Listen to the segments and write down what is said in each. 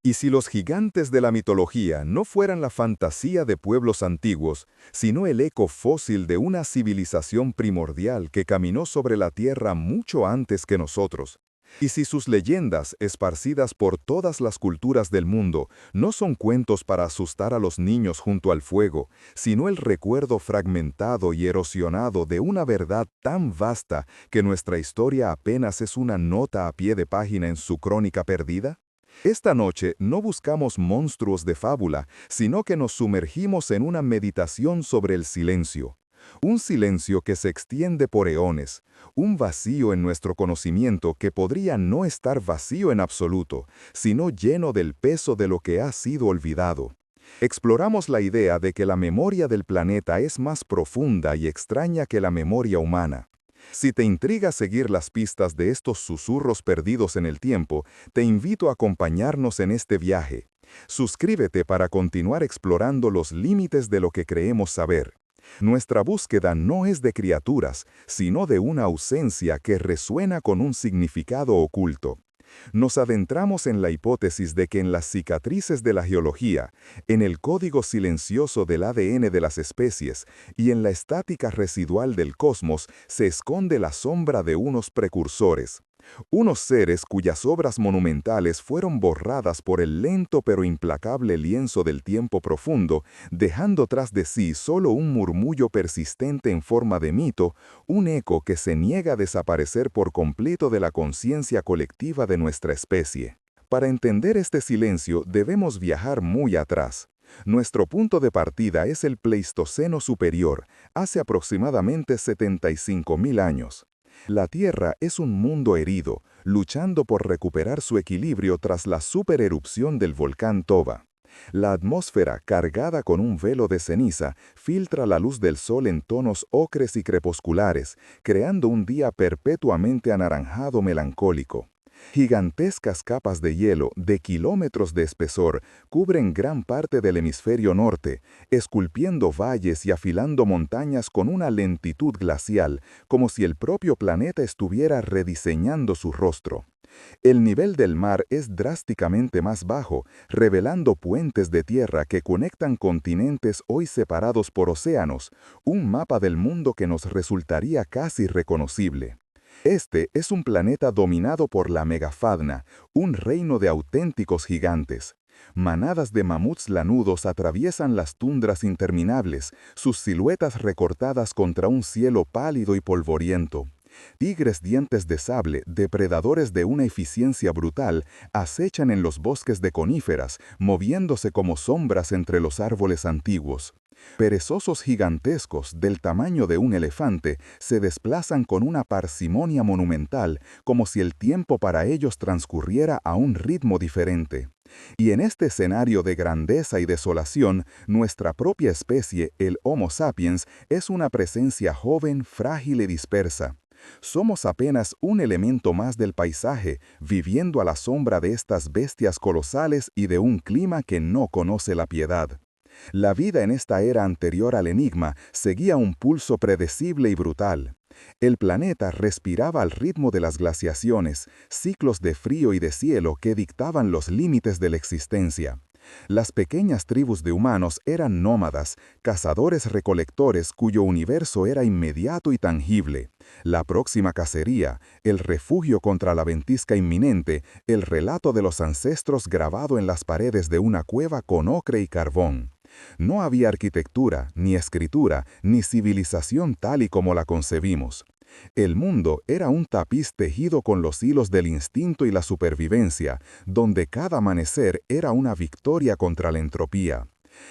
Y si los gigantes de la mitología no fueran la fantasía de pueblos antiguos, sino el eco fósil de una civilización primordial que caminó sobre la Tierra mucho antes que nosotros, y si sus leyendas, esparcidas por todas las culturas del mundo, no son cuentos para asustar a los niños junto al fuego, sino el recuerdo fragmentado y erosionado de una verdad tan vasta que nuestra historia apenas es una nota a pie de página en su crónica perdida. Esta noche no buscamos monstruos de fábula, sino que nos sumergimos en una meditación sobre el silencio. Un silencio que se extiende por eones, un vacío en nuestro conocimiento que podría no estar vacío en absoluto, sino lleno del peso de lo que ha sido olvidado. Exploramos la idea de que la memoria del planeta es más profunda y extraña que la memoria humana. Si te intriga seguir las pistas de estos susurros perdidos en el tiempo, te invito a acompañarnos en este viaje. Suscríbete para continuar explorando los límites de lo que creemos saber. Nuestra búsqueda no es de criaturas, sino de una ausencia que resuena con un significado oculto. Nos adentramos en la hipótesis de que en las cicatrices de la geología, en el código silencioso del ADN de las especies y en la estática residual del cosmos se esconde la sombra de unos precursores. Unos seres cuyas obras monumentales fueron borradas por el lento pero implacable lienzo del tiempo profundo, dejando tras de sí solo un murmullo persistente en forma de mito, un eco que se niega a desaparecer por completo de la conciencia colectiva de nuestra especie. Para entender este silencio debemos viajar muy atrás. Nuestro punto de partida es el Pleistoceno superior, hace aproximadamente 75.000 años. La Tierra es un mundo herido, luchando por recuperar su equilibrio tras la supererupción del volcán Toba. La atmósfera, cargada con un velo de ceniza, filtra la luz del sol en tonos ocres y crepusculares, creando un día perpetuamente anaranjado melancólico. Gigantescas capas de hielo, de kilómetros de espesor, cubren gran parte del hemisferio norte, esculpiendo valles y afilando montañas con una lentitud glacial, como si el propio planeta estuviera rediseñando su rostro. El nivel del mar es drásticamente más bajo, revelando puentes de tierra que conectan continentes hoy separados por océanos, un mapa del mundo que nos resultaría casi reconocible. Este es un planeta dominado por la megafauna, un reino de auténticos gigantes. Manadas de mamuts lanudos atraviesan las tundras interminables, sus siluetas recortadas contra un cielo pálido y polvoriento. Tigres dientes de sable, depredadores de una eficiencia brutal, acechan en los bosques de coníferas, moviéndose como sombras entre los árboles antiguos. Perezosos gigantescos, del tamaño de un elefante, se desplazan con una parsimonia monumental, como si el tiempo para ellos transcurriera a un ritmo diferente. Y en este escenario de grandeza y desolación, nuestra propia especie, el Homo sapiens, es una presencia joven, frágil y dispersa. Somos apenas un elemento más del paisaje, viviendo a la sombra de estas bestias colosales y de un clima que no conoce la piedad. La vida en esta era anterior al enigma seguía un pulso predecible y brutal. El planeta respiraba al ritmo de las glaciaciones, ciclos de frío y de cielo que dictaban los límites de la existencia. Las pequeñas tribus de humanos eran nómadas, cazadores-recolectores cuyo universo era inmediato y tangible. La próxima cacería, el refugio contra la ventisca inminente, el relato de los ancestros grabado en las paredes de una cueva con ocre y carbón. No había arquitectura, ni escritura, ni civilización tal y como la concebimos. El mundo era un tapiz tejido con los hilos del instinto y la supervivencia, donde cada amanecer era una victoria contra la entropía.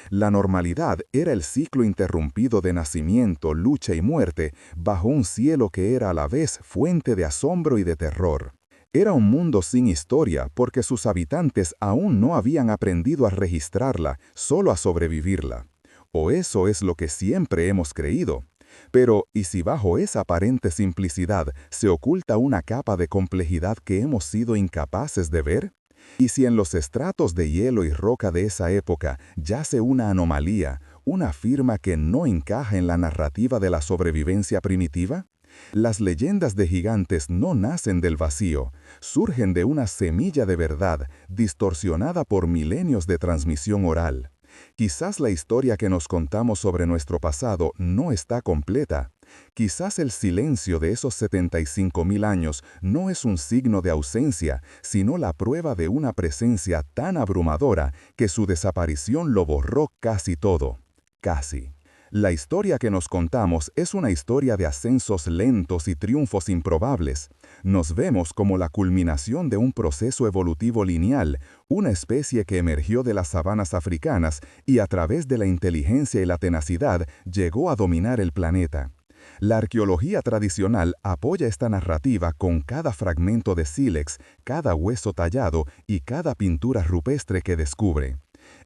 La normalidad era el ciclo interrumpido de nacimiento, lucha y muerte, bajo un cielo que era a la vez fuente de asombro y de terror. Era un mundo sin historia porque sus habitantes aún no habían aprendido a registrarla, solo a sobrevivirla. O eso es lo que siempre hemos creído. Pero, ¿y si bajo esa aparente simplicidad se oculta una capa de complejidad que hemos sido incapaces de ver? ¿Y si en los estratos de hielo y roca de esa época yace una anomalía, una firma que no encaja en la narrativa de la sobrevivencia primitiva? Las leyendas de gigantes no nacen del vacío, surgen de una semilla de verdad distorsionada por milenios de transmisión oral. Quizás la historia que nos contamos sobre nuestro pasado no está completa. Quizás el silencio de esos 75.000 años no es un signo de ausencia, sino la prueba de una presencia tan abrumadora que su desaparición lo borró casi todo. Casi. La historia que nos contamos es una historia de ascensos lentos y triunfos improbables. Nos vemos como la culminación de un proceso evolutivo lineal, una especie que emergió de las sabanas africanas y a través de la inteligencia y la tenacidad llegó a dominar el planeta. La arqueología tradicional apoya esta narrativa con cada fragmento de sílex, cada hueso tallado y cada pintura rupestre que descubre.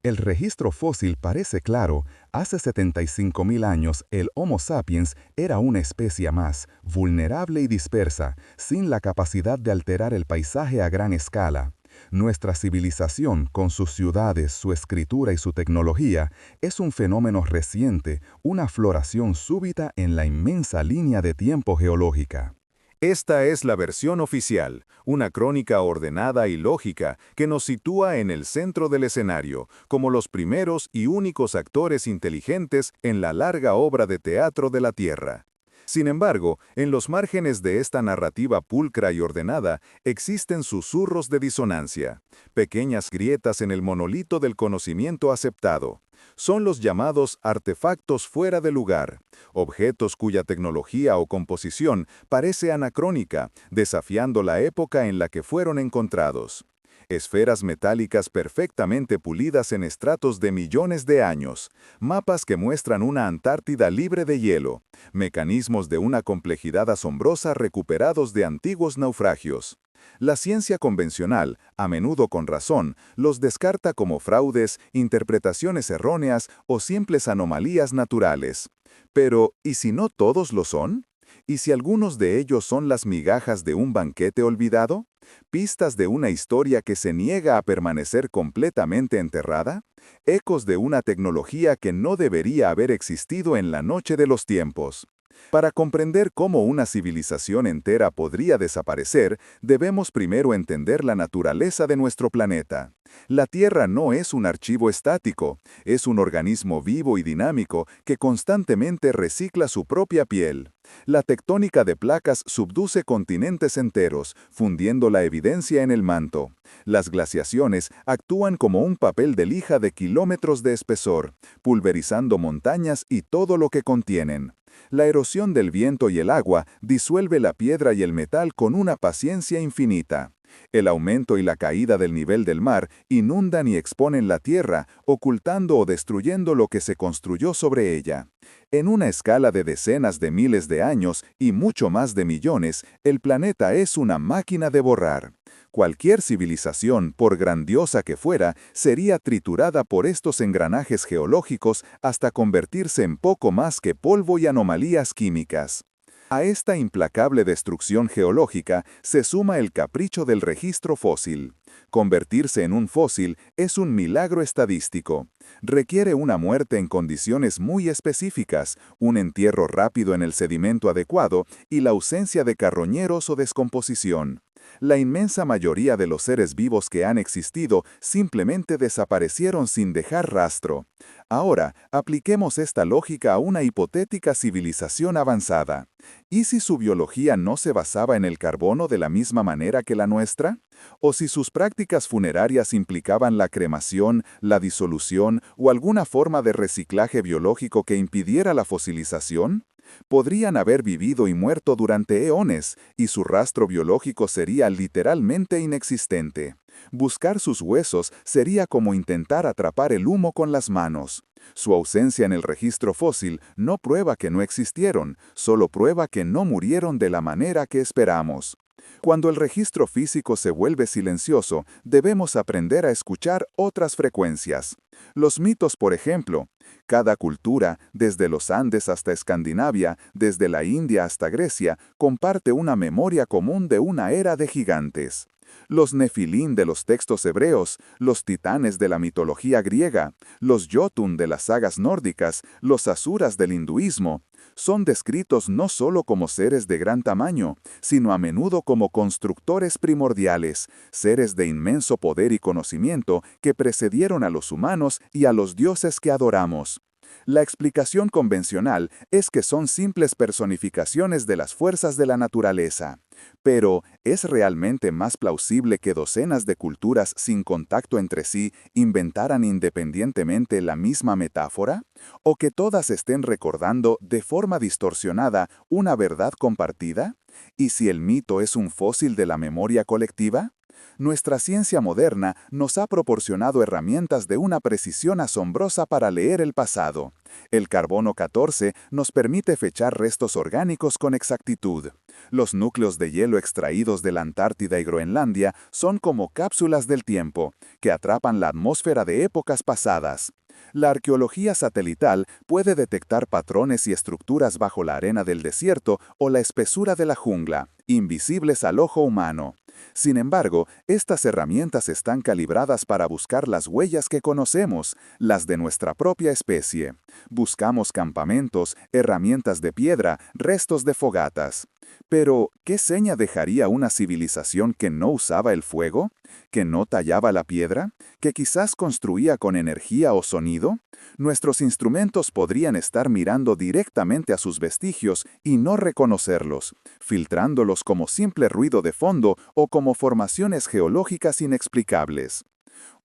El registro fósil parece claro. Hace 75.000 años, el Homo sapiens era una especie más, vulnerable y dispersa, sin la capacidad de alterar el paisaje a gran escala. Nuestra civilización, con sus ciudades, su escritura y su tecnología, es un fenómeno reciente, una floración súbita en la inmensa línea de tiempo geológica. Esta es la versión oficial, una crónica ordenada y lógica que nos sitúa en el centro del escenario, como los primeros y únicos actores inteligentes en la larga obra de teatro de la Tierra. Sin embargo, en los márgenes de esta narrativa pulcra y ordenada existen susurros de disonancia, pequeñas grietas en el monolito del conocimiento aceptado. Son los llamados artefactos fuera de lugar, objetos cuya tecnología o composición parece anacrónica, desafiando la época en la que fueron encontrados. Esferas metálicas perfectamente pulidas en estratos de millones de años, mapas que muestran una Antártida libre de hielo, mecanismos de una complejidad asombrosa recuperados de antiguos naufragios. La ciencia convencional, a menudo con razón, los descarta como fraudes, interpretaciones erróneas o simples anomalías naturales. Pero, ¿y si no todos lo son? ¿Y si algunos de ellos son las migajas de un banquete olvidado? ¿Pistas de una historia que se niega a permanecer completamente enterrada? ¿Ecos de una tecnología que no debería haber existido en la noche de los tiempos? Para comprender cómo una civilización entera podría desaparecer, debemos primero entender la naturaleza de nuestro planeta. La Tierra no es un archivo estático, es un organismo vivo y dinámico que constantemente recicla su propia piel. La tectónica de placas subduce continentes enteros, fundiendo la evidencia en el manto. Las glaciaciones actúan como un papel de lija de kilómetros de espesor, pulverizando montañas y todo lo que contienen. La erosión del viento y el agua disuelve la piedra y el metal con una paciencia infinita. El aumento y la caída del nivel del mar inundan y exponen la tierra, ocultando o destruyendo lo que se construyó sobre ella. En una escala de decenas de miles de años y mucho más de millones, el planeta es una máquina de borrar. Cualquier civilización, por grandiosa que fuera, sería triturada por estos engranajes geológicos hasta convertirse en poco más que polvo y anomalías químicas. A esta implacable destrucción geológica se suma el capricho del registro fósil. Convertirse en un fósil es un milagro estadístico. Requiere una muerte en condiciones muy específicas, un entierro rápido en el sedimento adecuado y la ausencia de carroñeros o descomposición. La inmensa mayoría de los seres vivos que han existido simplemente desaparecieron sin dejar rastro. Ahora, apliquemos esta lógica a una hipotética civilización avanzada. ¿Y si su biología no se basaba en el carbono de la misma manera que la nuestra? ¿O si sus prácticas funerarias implicaban la cremación, la disolución o alguna forma de reciclaje biológico que impidiera la fosilización? Podrían haber vivido y muerto durante eones, y su rastro biológico sería literalmente inexistente. Buscar sus huesos sería como intentar atrapar el humo con las manos. Su ausencia en el registro fósil no prueba que no existieron, solo prueba que no murieron de la manera que esperamos. Cuando el registro físico se vuelve silencioso, debemos aprender a escuchar otras frecuencias. Los mitos, por ejemplo. Cada cultura, desde los Andes hasta Escandinavia, desde la India hasta Grecia, comparte una memoria común de una era de gigantes. Los nefilín de los textos hebreos, los titanes de la mitología griega, los jotun de las sagas nórdicas, los asuras del hinduismo. son descritos no solo como seres de gran tamaño, sino a menudo como constructores primordiales, seres de inmenso poder y conocimiento que precedieron a los humanos y a los dioses que adoramos. La explicación convencional es que son simples personificaciones de las fuerzas de la naturaleza. Pero, ¿es realmente más plausible que docenas de culturas sin contacto entre sí inventaran independientemente la misma metáfora? ¿O que todas estén recordando de forma distorsionada una verdad compartida? ¿Y si el mito es un fósil de la memoria colectiva? Nuestra ciencia moderna nos ha proporcionado herramientas de una precisión asombrosa para leer el pasado. El carbono 14 nos permite fechar restos orgánicos con exactitud. Los núcleos de hielo extraídos de la Antártida y Groenlandia son como cápsulas del tiempo, que atrapan la atmósfera de épocas pasadas. La arqueología satelital puede detectar patrones y estructuras bajo la arena del desierto o la espesura de la jungla, invisibles al ojo humano. Sin embargo, estas herramientas están calibradas para buscar las huellas que conocemos, las de nuestra propia especie. Buscamos campamentos, herramientas de piedra, restos de fogatas. Pero, ¿qué seña dejaría una civilización que no usaba el fuego? ¿Que no tallaba la piedra? ¿Que quizás construía con energía o sonido? Nuestros instrumentos podrían estar mirando directamente a sus vestigios y no reconocerlos, filtrándolos como simple ruido de fondo o como formaciones geológicas inexplicables.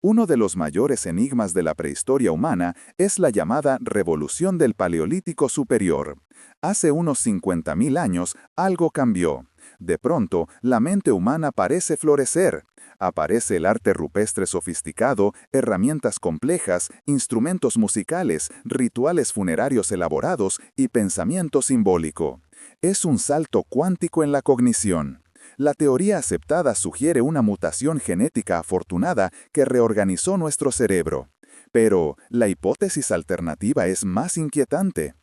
Uno de los mayores enigmas de la prehistoria humana es la llamada Revolución del Paleolítico Superior. Hace unos 50.000 años, algo cambió. De pronto, la mente humana parece florecer. Aparece el arte rupestre sofisticado, herramientas complejas, instrumentos musicales, rituales funerarios elaborados y pensamiento simbólico. Es un salto cuántico en la cognición. La teoría aceptada sugiere una mutación genética afortunada que reorganizó nuestro cerebro. Pero la hipótesis alternativa es más inquietante.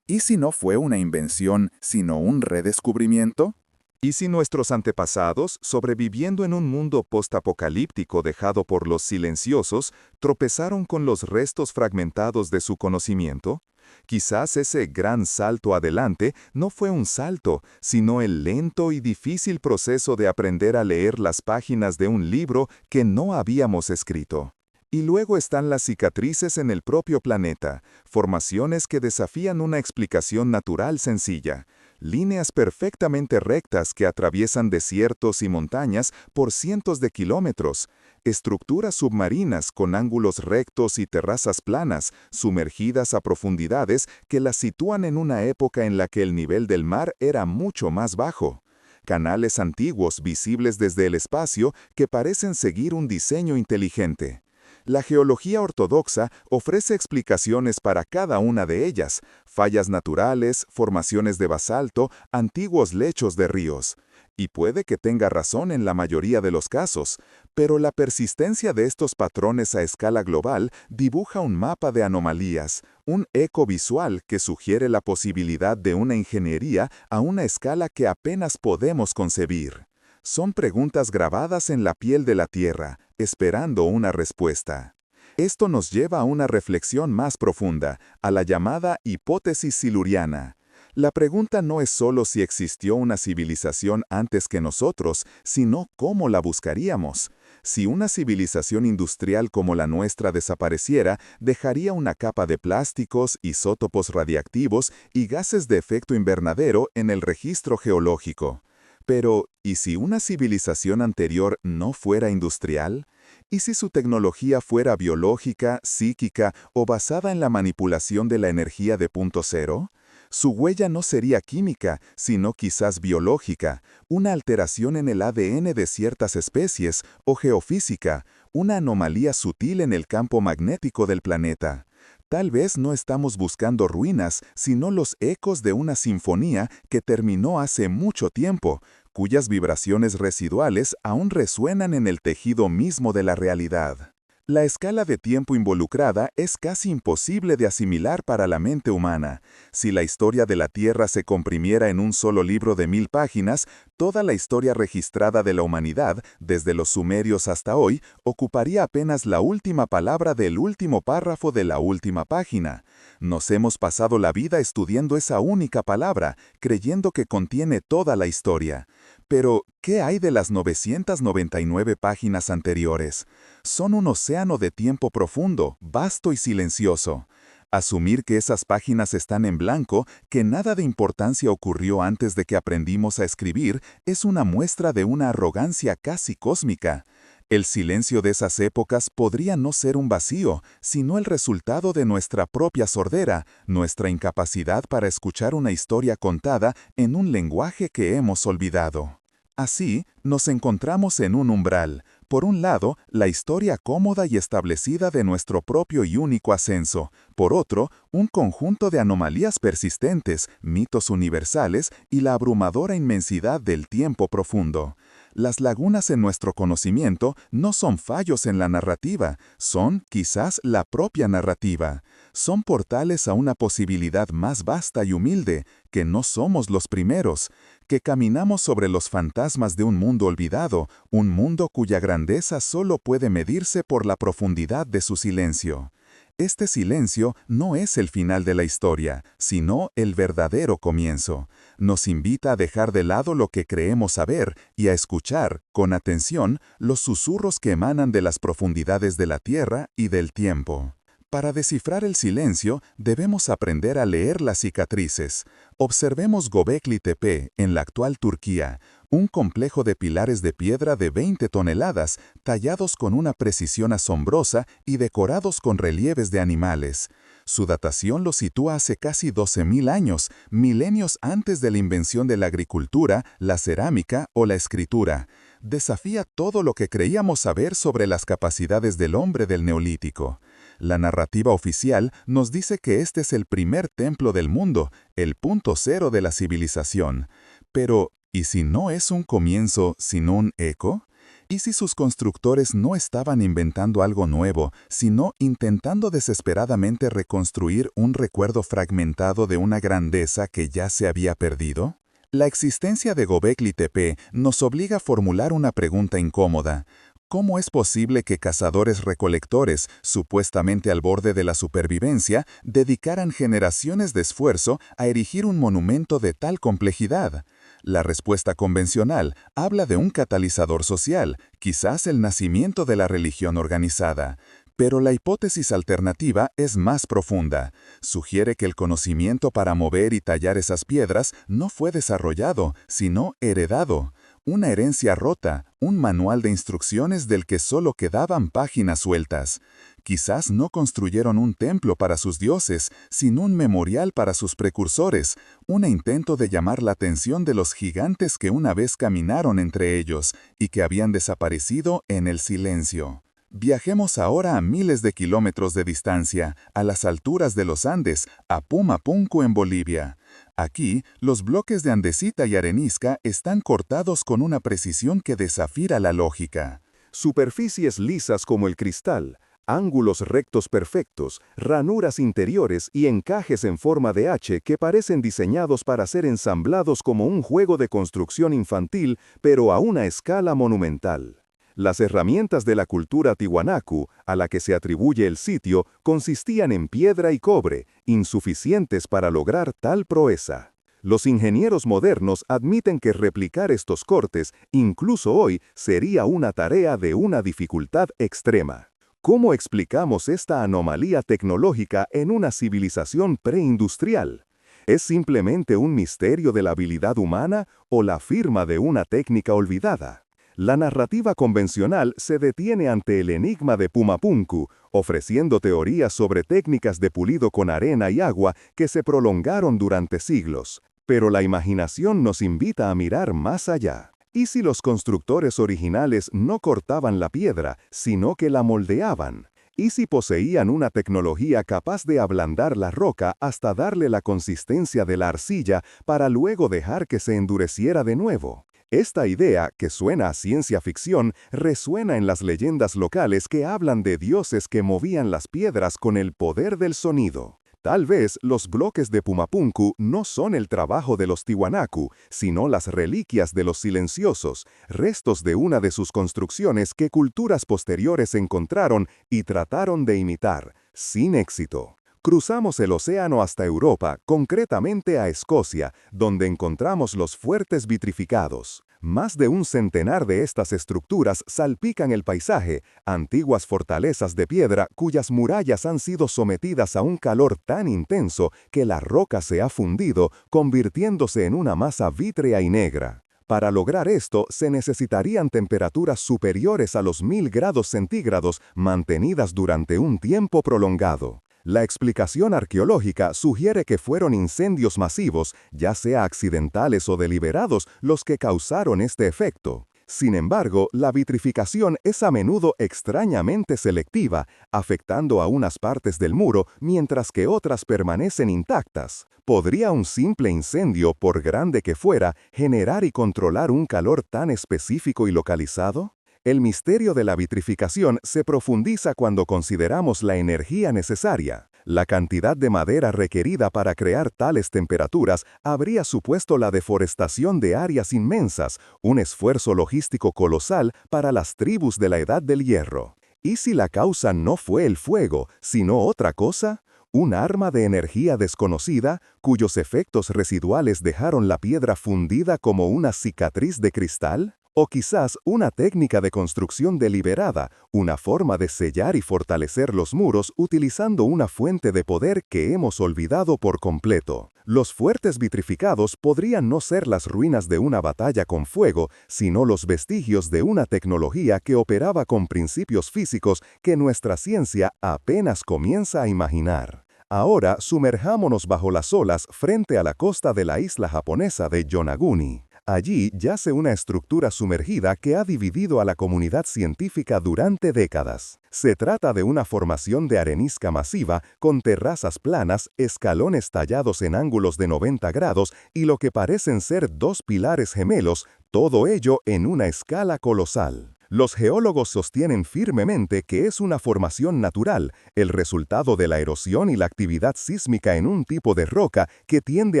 ¿Y si no fue una invención, sino un redescubrimiento? ¿Y si nuestros antepasados, sobreviviendo en un mundo postapocalíptico dejado por los silenciosos, tropezaron con los restos fragmentados de su conocimiento? Quizás ese gran salto adelante no fue un salto, sino el lento y difícil proceso de aprender a leer las páginas de un libro que no habíamos escrito. Y luego están las cicatrices en el propio planeta, formaciones que desafían una explicación natural sencilla. Líneas perfectamente rectas que atraviesan desiertos y montañas por cientos de kilómetros, estructuras submarinas con ángulos rectos y terrazas planas, sumergidas a profundidades que las sitúan en una época en la que el nivel del mar era mucho más bajo. Canales antiguos visibles desde el espacio que parecen seguir un diseño inteligente. La geología ortodoxa ofrece explicaciones para cada una de ellas: fallas naturales, formaciones de basalto, antiguos lechos de ríos. Y puede que tenga razón en la mayoría de los casos, pero la persistencia de estos patrones a escala global dibuja un mapa de anomalías, un eco visual que sugiere la posibilidad de una ingeniería a una escala que apenas podemos concebir. Son preguntas grabadas en la piel de la Tierra, esperando una respuesta. Esto nos lleva a una reflexión más profunda, a la llamada hipótesis siluriana. La pregunta no es solo si existió una civilización antes que nosotros, sino cómo la buscaríamos. Si una civilización industrial como la nuestra desapareciera, dejaría una capa de plásticos, isótopos radiactivos y gases de efecto invernadero en el registro geológico. Pero, ¿y si una civilización anterior no fuera industrial? ¿Y si su tecnología fuera biológica, psíquica o basada en la manipulación de la energía de punto cero? Su huella no sería química, sino quizás biológica, una alteración en el ADN de ciertas especies, o geofísica, una anomalía sutil en el campo magnético del planeta. Tal vez no estamos buscando ruinas, sino los ecos de una sinfonía que terminó hace mucho tiempo, cuyas vibraciones residuales aún resuenan en el tejido mismo de la realidad. La escala de tiempo involucrada es casi imposible de asimilar para la mente humana. Si la historia de la Tierra se comprimiera en un solo libro de 1000 páginas, Toda la historia registrada de la humanidad, desde los sumerios hasta hoy, ocuparía apenas la última palabra del último párrafo de la última página. Nos hemos pasado la vida estudiando esa única palabra, creyendo que contiene toda la historia. Pero, ¿qué hay de las 999 páginas anteriores? Son un océano de tiempo profundo, vasto y silencioso. Asumir que esas páginas están en blanco, que nada de importancia ocurrió antes de que aprendimos a escribir, es una muestra de una arrogancia casi cósmica. El silencio de esas épocas podría no ser un vacío, sino el resultado de nuestra propia sordera, nuestra incapacidad para escuchar una historia contada en un lenguaje que hemos olvidado. Así, nos encontramos en un umbral. Por un lado, la historia cómoda y establecida de nuestro propio y único ascenso. Por otro, un conjunto de anomalías persistentes, mitos universales y la abrumadora inmensidad del tiempo profundo. Las lagunas en nuestro conocimiento no son fallos en la narrativa, son, quizás, la propia narrativa. Son portales a una posibilidad más vasta y humilde, que no somos los primeros, que caminamos sobre los fantasmas de un mundo olvidado, un mundo cuya grandeza solo puede medirse por la profundidad de su silencio. Este silencio no es el final de la historia, sino el verdadero comienzo. Nos invita a dejar de lado lo que creemos saber y a escuchar, con atención, los susurros que emanan de las profundidades de la tierra y del tiempo. Para descifrar el silencio, debemos aprender a leer las cicatrices. Observemos Göbekli Tepe, en la actual Turquía, un complejo de pilares de piedra de 20 toneladas, tallados con una precisión asombrosa y decorados con relieves de animales. Su datación lo sitúa hace casi 12.000 años, milenios antes de la invención de la agricultura, la cerámica o la escritura. Desafía todo lo que creíamos saber sobre las capacidades del hombre del Neolítico. La narrativa oficial nos dice que este es el primer templo del mundo, el punto cero de la civilización. Pero, ¿y si no es un comienzo, sino un eco? ¿Y si sus constructores no estaban inventando algo nuevo, sino intentando desesperadamente reconstruir un recuerdo fragmentado de una grandeza que ya se había perdido? La existencia de Göbekli Tepe nos obliga a formular una pregunta incómoda. ¿Cómo es posible que cazadores-recolectores, supuestamente al borde de la supervivencia, dedicaran generaciones de esfuerzo a erigir un monumento de tal complejidad? La respuesta convencional habla de un catalizador social, quizás el nacimiento de la religión organizada. Pero la hipótesis alternativa es más profunda. Sugiere que el conocimiento para mover y tallar esas piedras no fue desarrollado, sino heredado. Una herencia rota, un manual de instrucciones del que solo quedaban páginas sueltas. Quizás no construyeron un templo para sus dioses, sino un memorial para sus precursores, un intento de llamar la atención de los gigantes que una vez caminaron entre ellos y que habían desaparecido en el silencio. Viajemos ahora a miles de kilómetros de distancia, a las alturas de los Andes, a Pumapunku en Bolivia. Aquí, los bloques de andesita y arenisca están cortados con una precisión que desafía la lógica. Superficies lisas como el cristal, ángulos rectos perfectos, ranuras interiores y encajes en forma de H que parecen diseñados para ser ensamblados como un juego de construcción infantil, pero a una escala monumental. Las herramientas de la cultura tiwanaku, a la que se atribuye el sitio, consistían en piedra y cobre, insuficientes para lograr tal proeza. Los ingenieros modernos admiten que replicar estos cortes, incluso hoy, sería una tarea de una dificultad extrema. ¿Cómo explicamos esta anomalía tecnológica en una civilización preindustrial? ¿Es simplemente un misterio de la habilidad humana o la firma de una técnica olvidada? La narrativa convencional se detiene ante el enigma de Pumapunku, ofreciendo teorías sobre técnicas de pulido con arena y agua que se prolongaron durante siglos. Pero la imaginación nos invita a mirar más allá. ¿Y si los constructores originales no cortaban la piedra, sino que la moldeaban? ¿Y si poseían una tecnología capaz de ablandar la roca hasta darle la consistencia de la arcilla para luego dejar que se endureciera de nuevo? Esta idea, que suena a ciencia ficción, resuena en las leyendas locales que hablan de dioses que movían las piedras con el poder del sonido. Tal vez los bloques de Pumapunku no son el trabajo de los Tiwanaku, sino las reliquias de los silenciosos, restos de una de sus construcciones que culturas posteriores encontraron y trataron de imitar, sin éxito. Cruzamos el océano hasta Europa, concretamente a Escocia, donde encontramos los fuertes vitrificados. Más de un centenar de estas estructuras salpican el paisaje, antiguas fortalezas de piedra cuyas murallas han sido sometidas a un calor tan intenso que la roca se ha fundido, convirtiéndose en una masa vítrea y negra. Para lograr esto, se necesitarían temperaturas superiores a los 1000 grados centígrados mantenidas durante un tiempo prolongado. La explicación arqueológica sugiere que fueron incendios masivos, ya sea accidentales o deliberados, los que causaron este efecto. Sin embargo, la vitrificación es a menudo extrañamente selectiva, afectando a unas partes del muro mientras que otras permanecen intactas. ¿Podría un simple incendio, por grande que fuera, generar y controlar un calor tan específico y localizado? El misterio de la vitrificación se profundiza cuando consideramos la energía necesaria. La cantidad de madera requerida para crear tales temperaturas habría supuesto la deforestación de áreas inmensas, un esfuerzo logístico colosal para las tribus de la Edad del Hierro. ¿Y si la causa no fue el fuego, sino otra cosa? ¿Un arma de energía desconocida, cuyos efectos residuales dejaron la piedra fundida como una cicatriz de cristal? O quizás una técnica de construcción deliberada, una forma de sellar y fortalecer los muros utilizando una fuente de poder que hemos olvidado por completo. Los fuertes vitrificados podrían no ser las ruinas de una batalla con fuego, sino los vestigios de una tecnología que operaba con principios físicos que nuestra ciencia apenas comienza a imaginar. Ahora sumerjámonos bajo las olas frente a la costa de la isla japonesa de Yonaguni. Allí yace una estructura sumergida que ha dividido a la comunidad científica durante décadas. Se trata de una formación de arenisca masiva con terrazas planas, escalones tallados en ángulos de 90 grados y lo que parecen ser dos pilares gemelos, todo ello en una escala colosal. Los geólogos sostienen firmemente que es una formación natural, el resultado de la erosión y la actividad sísmica en un tipo de roca que tiende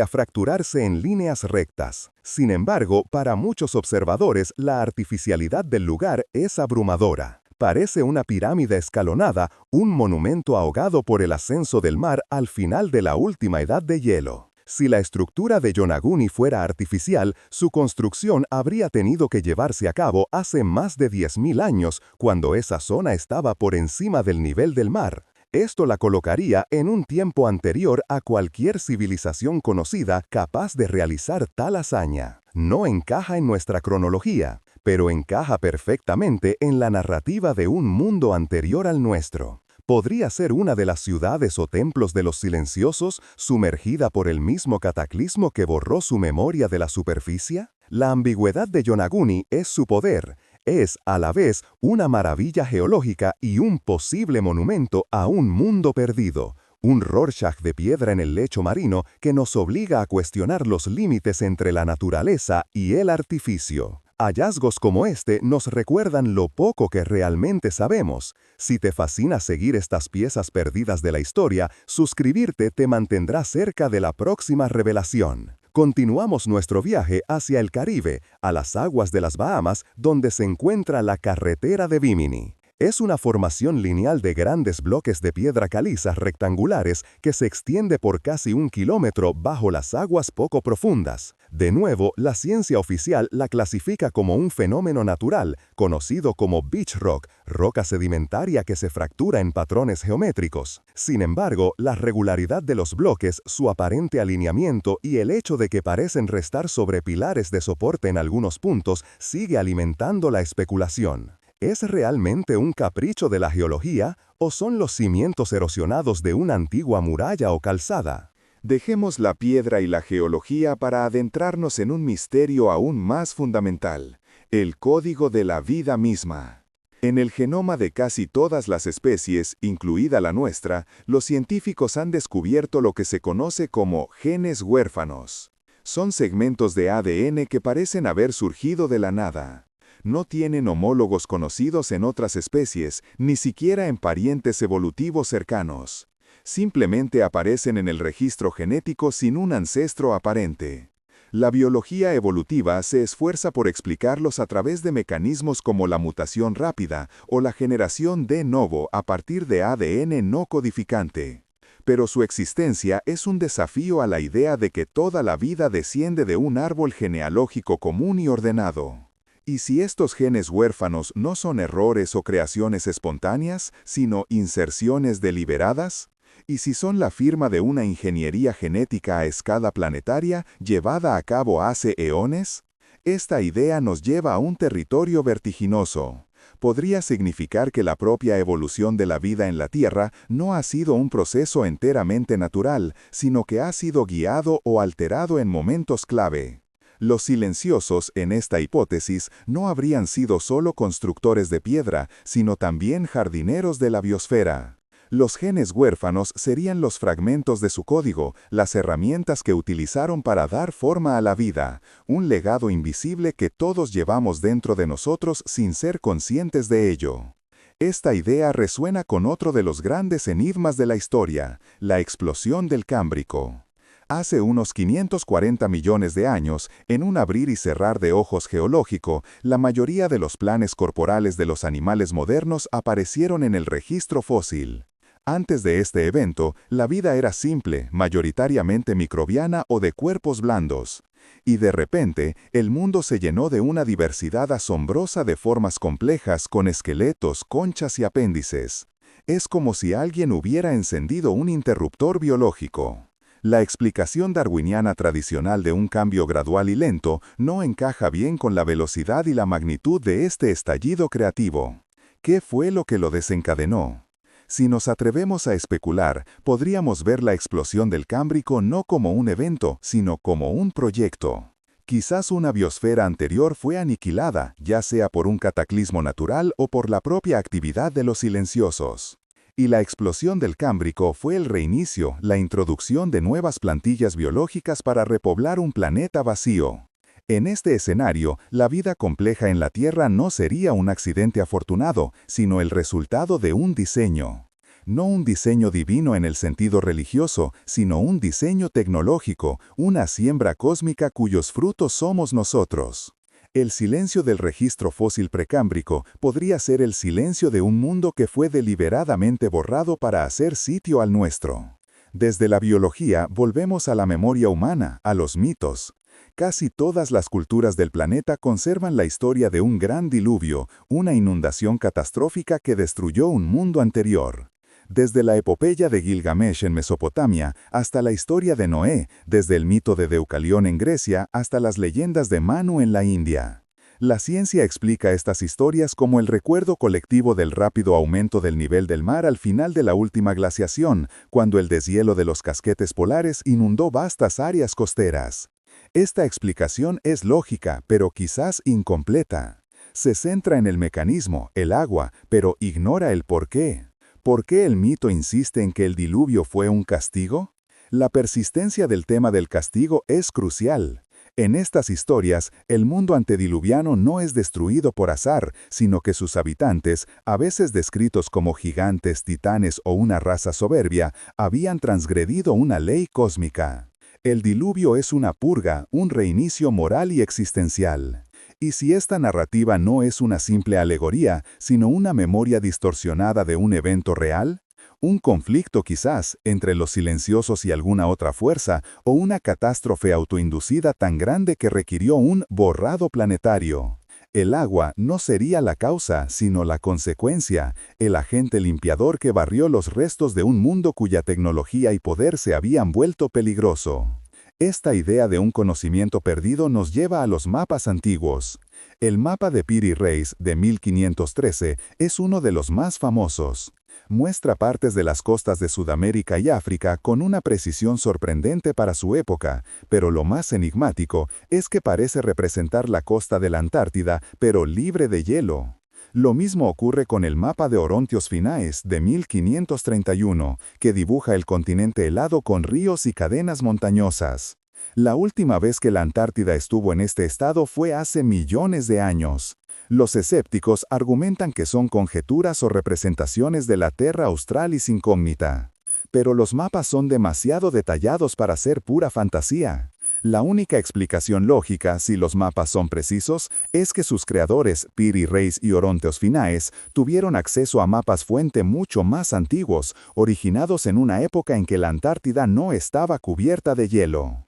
a fracturarse en líneas rectas. Sin embargo, para muchos observadores, la artificialidad del lugar es abrumadora. Parece una pirámide escalonada, un monumento ahogado por el ascenso del mar al final de la última edad de hielo. Si la estructura de Yonaguni fuera artificial, su construcción habría tenido que llevarse a cabo hace más de 10.000 años, cuando esa zona estaba por encima del nivel del mar. Esto la colocaría en un tiempo anterior a cualquier civilización conocida capaz de realizar tal hazaña. No encaja en nuestra cronología, pero encaja perfectamente en la narrativa de un mundo anterior al nuestro. ¿Podría ser una de las ciudades o templos de los silenciosos, sumergida por el mismo cataclismo que borró su memoria de la superficie? La ambigüedad de Yonaguni es su poder. Es, a la vez, una maravilla geológica y un posible monumento a un mundo perdido. Un Rorschach de piedra en el lecho marino que nos obliga a cuestionar los límites entre la naturaleza y el artificio. Hallazgos como este nos recuerdan lo poco que realmente sabemos. Si te fascina seguir estas piezas perdidas de la historia, suscribirte te mantendrá cerca de la próxima revelación. Continuamos nuestro viaje hacia el Caribe, a las aguas de las Bahamas, donde se encuentra la carretera de Bimini. Es una formación lineal de grandes bloques de piedra caliza rectangulares que se extiende por casi 1 kilómetro bajo las aguas poco profundas. De nuevo, la ciencia oficial la clasifica como un fenómeno natural, conocido como beach rock, roca sedimentaria que se fractura en patrones geométricos. Sin embargo, la regularidad de los bloques, su aparente alineamiento y el hecho de que parecen restar sobre pilares de soporte en algunos puntos sigue alimentando la especulación. ¿Es realmente un capricho de la geología o son los cimientos erosionados de una antigua muralla o calzada? Dejemos la piedra y la geología para adentrarnos en un misterio aún más fundamental, el código de la vida misma. En el genoma de casi todas las especies, incluida la nuestra, los científicos han descubierto lo que se conoce como genes huérfanos. Son segmentos de ADN que parecen haber surgido de la nada. No tienen homólogos conocidos en otras especies, ni siquiera en parientes evolutivos cercanos. Simplemente aparecen en el registro genético sin un ancestro aparente. La biología evolutiva se esfuerza por explicarlos a través de mecanismos como la mutación rápida o la generación de novo a partir de ADN no codificante. Pero su existencia es un desafío a la idea de que toda la vida desciende de un árbol genealógico común y ordenado. ¿Y si estos genes huérfanos no son errores o creaciones espontáneas, sino inserciones deliberadas? ¿Y si son la firma de una ingeniería genética a escala planetaria llevada a cabo hace eones? Esta idea nos lleva a un territorio vertiginoso. Podría significar que la propia evolución de la vida en la Tierra no ha sido un proceso enteramente natural, sino que ha sido guiado o alterado en momentos clave. Los silenciosos, en esta hipótesis, no habrían sido solo constructores de piedra, sino también jardineros de la biosfera. Los genes huérfanos serían los fragmentos de su código, las herramientas que utilizaron para dar forma a la vida, un legado invisible que todos llevamos dentro de nosotros sin ser conscientes de ello. Esta idea resuena con otro de los grandes enigmas de la historia, la explosión del Cámbrico. Hace unos 540 millones de años, en un abrir y cerrar de ojos geológico, la mayoría de los planes corporales de los animales modernos aparecieron en el registro fósil. Antes de este evento, la vida era simple, mayoritariamente microbiana o de cuerpos blandos. Y de repente, el mundo se llenó de una diversidad asombrosa de formas complejas con esqueletos, conchas y apéndices. Es como si alguien hubiera encendido un interruptor biológico. La explicación darwiniana tradicional de un cambio gradual y lento no encaja bien con la velocidad y la magnitud de este estallido creativo. ¿Qué fue lo que lo desencadenó? Si nos atrevemos a especular, podríamos ver la explosión del Cámbrico no como un evento, sino como un proyecto. Quizás una biosfera anterior fue aniquilada, ya sea por un cataclismo natural o por la propia actividad de los silenciosos. Y la explosión del Cámbrico fue el reinicio, la introducción de nuevas plantillas biológicas para repoblar un planeta vacío. En este escenario, la vida compleja en la Tierra no sería un accidente afortunado, sino el resultado de un diseño. No un diseño divino en el sentido religioso, sino un diseño tecnológico, una siembra cósmica cuyos frutos somos nosotros. El silencio del registro fósil precámbrico podría ser el silencio de un mundo que fue deliberadamente borrado para hacer sitio al nuestro. Desde la biología volvemos a la memoria humana, a los mitos. Casi todas las culturas del planeta conservan la historia de un gran diluvio, una inundación catastrófica que destruyó un mundo anterior. Desde la epopeya de Gilgamesh en Mesopotamia hasta la historia de Noé, desde el mito de Deucalión en Grecia hasta las leyendas de Manu en la India. La ciencia explica estas historias como el recuerdo colectivo del rápido aumento del nivel del mar al final de la última glaciación, cuando el deshielo de los casquetes polares inundó vastas áreas costeras. Esta explicación es lógica, pero quizás incompleta. Se centra en el mecanismo, el agua, pero ignora el porqué. ¿Por qué el mito insiste en que el diluvio fue un castigo? La persistencia del tema del castigo es crucial. En estas historias, el mundo antediluviano no es destruido por azar, sino que sus habitantes, a veces descritos como gigantes, titanes o una raza soberbia, habían transgredido una ley cósmica. El diluvio es una purga, un reinicio moral y existencial. Y si esta narrativa no es una simple alegoría, sino una memoria distorsionada de un evento real, un conflicto quizás entre los silenciosos y alguna otra fuerza, o una catástrofe autoinducida tan grande que requirió un borrado planetario. El agua no sería la causa, sino la consecuencia, el agente limpiador que barrió los restos de un mundo cuya tecnología y poder se habían vuelto peligroso. Esta idea de un conocimiento perdido nos lleva a los mapas antiguos. El mapa de Piri Reis, de 1513, es uno de los más famosos. Muestra partes de las costas de Sudamérica y África con una precisión sorprendente para su época, pero lo más enigmático es que parece representar la costa de la Antártida, pero libre de hielo. Lo mismo ocurre con el mapa de Orontios Finaes, de 1531, que dibuja el continente helado con ríos y cadenas montañosas. La última vez que la Antártida estuvo en este estado fue hace millones de años. Los escépticos argumentan que son conjeturas o representaciones de la Terra Australis incógnita. Pero los mapas son demasiado detallados para ser pura fantasía. La única explicación lógica, si los mapas son precisos, es que sus creadores, Piri Reis y Oronteos Finaes, tuvieron acceso a mapas fuente mucho más antiguos, originados en una época en que la Antártida no estaba cubierta de hielo.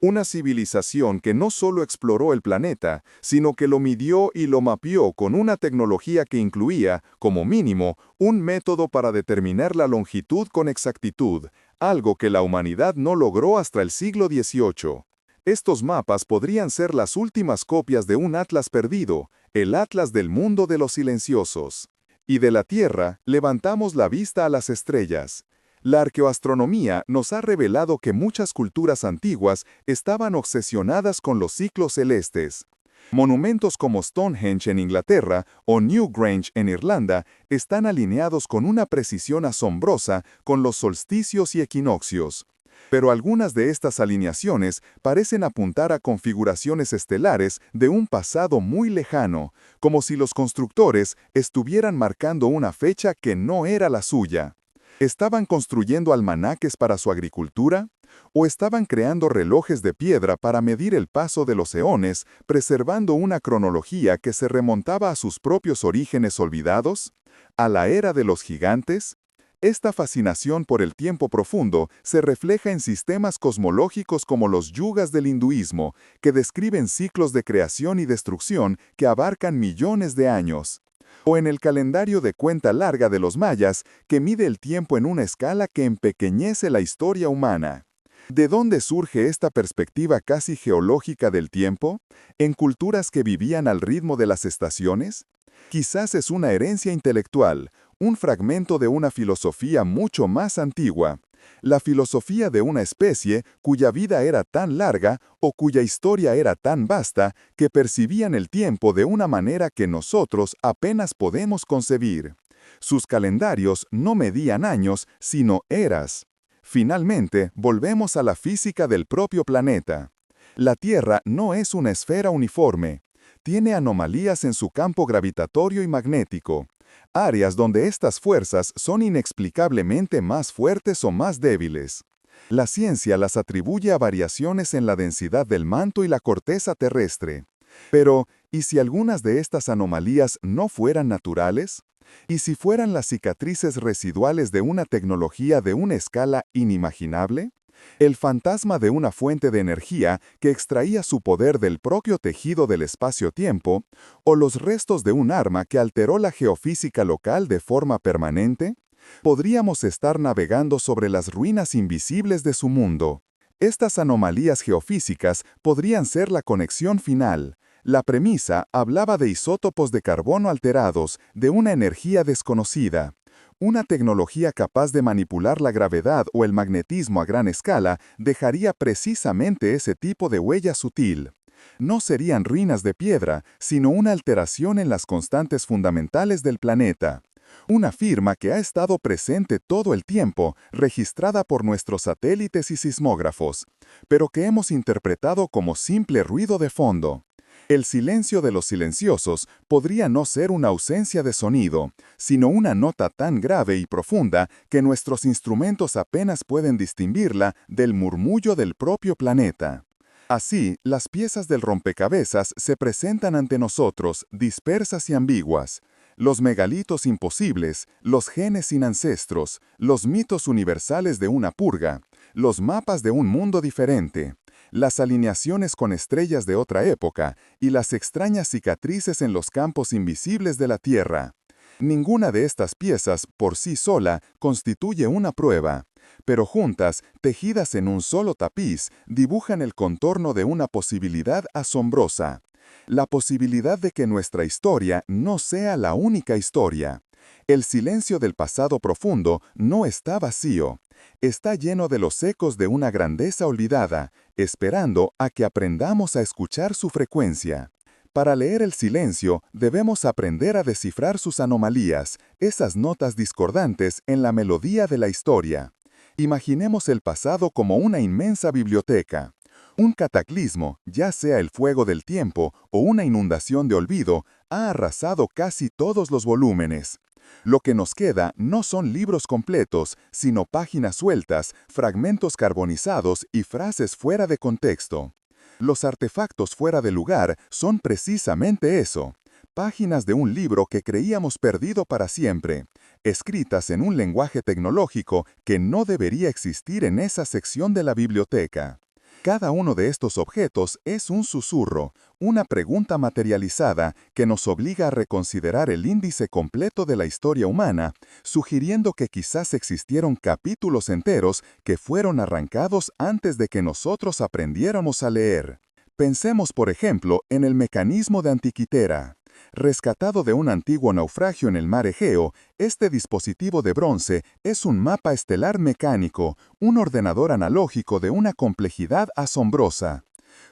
Una civilización que no solo exploró el planeta, sino que lo midió y lo mapeó con una tecnología que incluía, como mínimo, un método para determinar la longitud con exactitud, algo que la humanidad no logró hasta el siglo XVIII. Estos mapas podrían ser las últimas copias de un atlas perdido, el atlas del mundo de los silenciosos. Y de la Tierra, levantamos la vista a las estrellas. La arqueoastronomía nos ha revelado que muchas culturas antiguas estaban obsesionadas con los ciclos celestes. Monumentos como Stonehenge en Inglaterra o Newgrange en Irlanda están alineados con una precisión asombrosa con los solsticios y equinoccios. Pero algunas de estas alineaciones parecen apuntar a configuraciones estelares de un pasado muy lejano, como si los constructores estuvieran marcando una fecha que no era la suya. ¿Estaban construyendo almanaques para su agricultura? ¿O estaban creando relojes de piedra para medir el paso de los eones, preservando una cronología que se remontaba a sus propios orígenes olvidados? ¿A la era de los gigantes? Esta fascinación por el tiempo profundo se refleja en sistemas cosmológicos como los yugas del hinduismo, que describen ciclos de creación y destrucción que abarcan millones de años. O en el calendario de cuenta larga de los mayas, que mide el tiempo en una escala que empequeñece la historia humana. ¿De dónde surge esta perspectiva casi geológica del tiempo? ¿En culturas que vivían al ritmo de las estaciones? Quizás es una herencia intelectual, un fragmento de una filosofía mucho más antigua. La filosofía de una especie cuya vida era tan larga o cuya historia era tan vasta que percibían el tiempo de una manera que nosotros apenas podemos concebir. Sus calendarios no medían años, sino eras. Finalmente, volvemos a la física del propio planeta. La Tierra no es una esfera uniforme. Tiene anomalías en su campo gravitatorio y magnético, áreas donde estas fuerzas son inexplicablemente más fuertes o más débiles. La ciencia las atribuye a variaciones en la densidad del manto y la corteza terrestre. Pero, ¿y si algunas de estas anomalías no fueran naturales? ¿Y si fueran las cicatrices residuales de una tecnología de una escala inimaginable? El fantasma de una fuente de energía que extraía su poder del propio tejido del espacio-tiempo, o los restos de un arma que alteró la geofísica local de forma permanente, podríamos estar navegando sobre las ruinas invisibles de su mundo. Estas anomalías geofísicas podrían ser la conexión final. La premisa hablaba de isótopos de carbono alterados, de una energía desconocida. Una tecnología capaz de manipular la gravedad o el magnetismo a gran escala dejaría precisamente ese tipo de huella sutil. No serían ruinas de piedra, sino una alteración en las constantes fundamentales del planeta. Una firma que ha estado presente todo el tiempo, registrada por nuestros satélites y sismógrafos, pero que hemos interpretado como simple ruido de fondo. El silencio de los silenciosos podría no ser una ausencia de sonido, sino una nota tan grave y profunda que nuestros instrumentos apenas pueden distinguirla del murmullo del propio planeta. Así, las piezas del rompecabezas se presentan ante nosotros, dispersas y ambiguas. Los megalitos imposibles, los genes sin ancestros, los mitos universales de una purga, los mapas de un mundo diferente, las alineaciones con estrellas de otra época y las extrañas cicatrices en los campos invisibles de la Tierra. Ninguna de estas piezas, por sí sola, constituye una prueba, pero juntas, tejidas en un solo tapiz, dibujan el contorno de una posibilidad asombrosa. La posibilidad de que nuestra historia no sea la única historia. El silencio del pasado profundo no está vacío. Está lleno de los ecos de una grandeza olvidada, esperando a que aprendamos a escuchar su frecuencia. Para leer el silencio, debemos aprender a descifrar sus anomalías, esas notas discordantes en la melodía de la historia. Imaginemos el pasado como una inmensa biblioteca. Un cataclismo, ya sea el fuego del tiempo o una inundación de olvido, ha arrasado casi todos los volúmenes. Lo que nos queda no son libros completos, sino páginas sueltas, fragmentos carbonizados y frases fuera de contexto. Los artefactos fuera de lugar son precisamente eso. Páginas de un libro que creíamos perdido para siempre, escritas en un lenguaje tecnológico que no debería existir en esa sección de la biblioteca. Cada uno de estos objetos es un susurro, una pregunta materializada que nos obliga a reconsiderar el índice completo de la historia humana, sugiriendo que quizás existieron capítulos enteros que fueron arrancados antes de que nosotros aprendiéramos a leer. Pensemos, por ejemplo, en el mecanismo de Antiquitera. Rescatado de un antiguo naufragio en el mar Egeo, este dispositivo de bronce es un mapa estelar mecánico, un ordenador analógico de una complejidad asombrosa.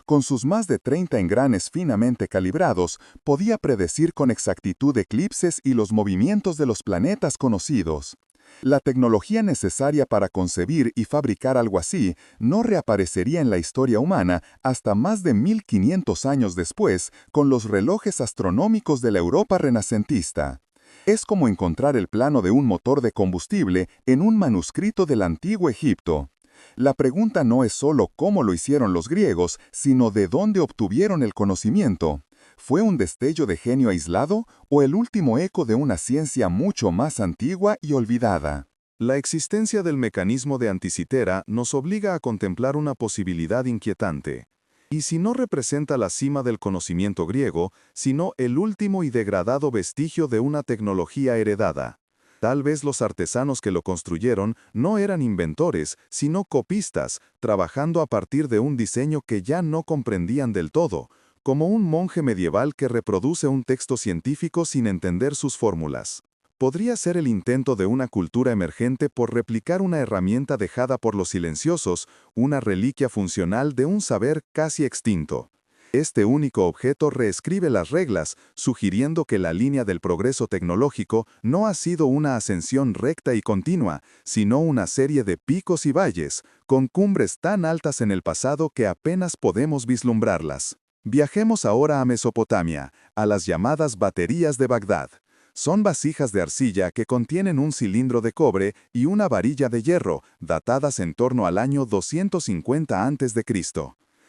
Con sus más de 30 engranes finamente calibrados, podía predecir con exactitud eclipses y los movimientos de los planetas conocidos. La tecnología necesaria para concebir y fabricar algo así no reaparecería en la historia humana hasta más de 1500 años después con los relojes astronómicos de la Europa renacentista. Es como encontrar el plano de un motor de combustible en un manuscrito del antiguo Egipto. La pregunta no es solo cómo lo hicieron los griegos, sino de dónde obtuvieron el conocimiento. ¿Fue un destello de genio aislado o el último eco de una ciencia mucho más antigua y olvidada? La existencia del mecanismo de Anticitera nos obliga a contemplar una posibilidad inquietante. Y si no representa la cima del conocimiento griego, sino el último y degradado vestigio de una tecnología heredada. Tal vez los artesanos que lo construyeron no eran inventores, sino copistas, trabajando a partir de un diseño que ya no comprendían del todo, como un monje medieval que reproduce un texto científico sin entender sus fórmulas. Podría ser el intento de una cultura emergente por replicar una herramienta dejada por los silenciosos, una reliquia funcional de un saber casi extinto. Este único objeto reescribe las reglas, sugiriendo que la línea del progreso tecnológico no ha sido una ascensión recta y continua, sino una serie de picos y valles, con cumbres tan altas en el pasado que apenas podemos vislumbrarlas. Viajemos ahora a Mesopotamia, a las llamadas baterías de Bagdad. Son vasijas de arcilla que contienen un cilindro de cobre y una varilla de hierro, datadas en torno al año 250 a.C.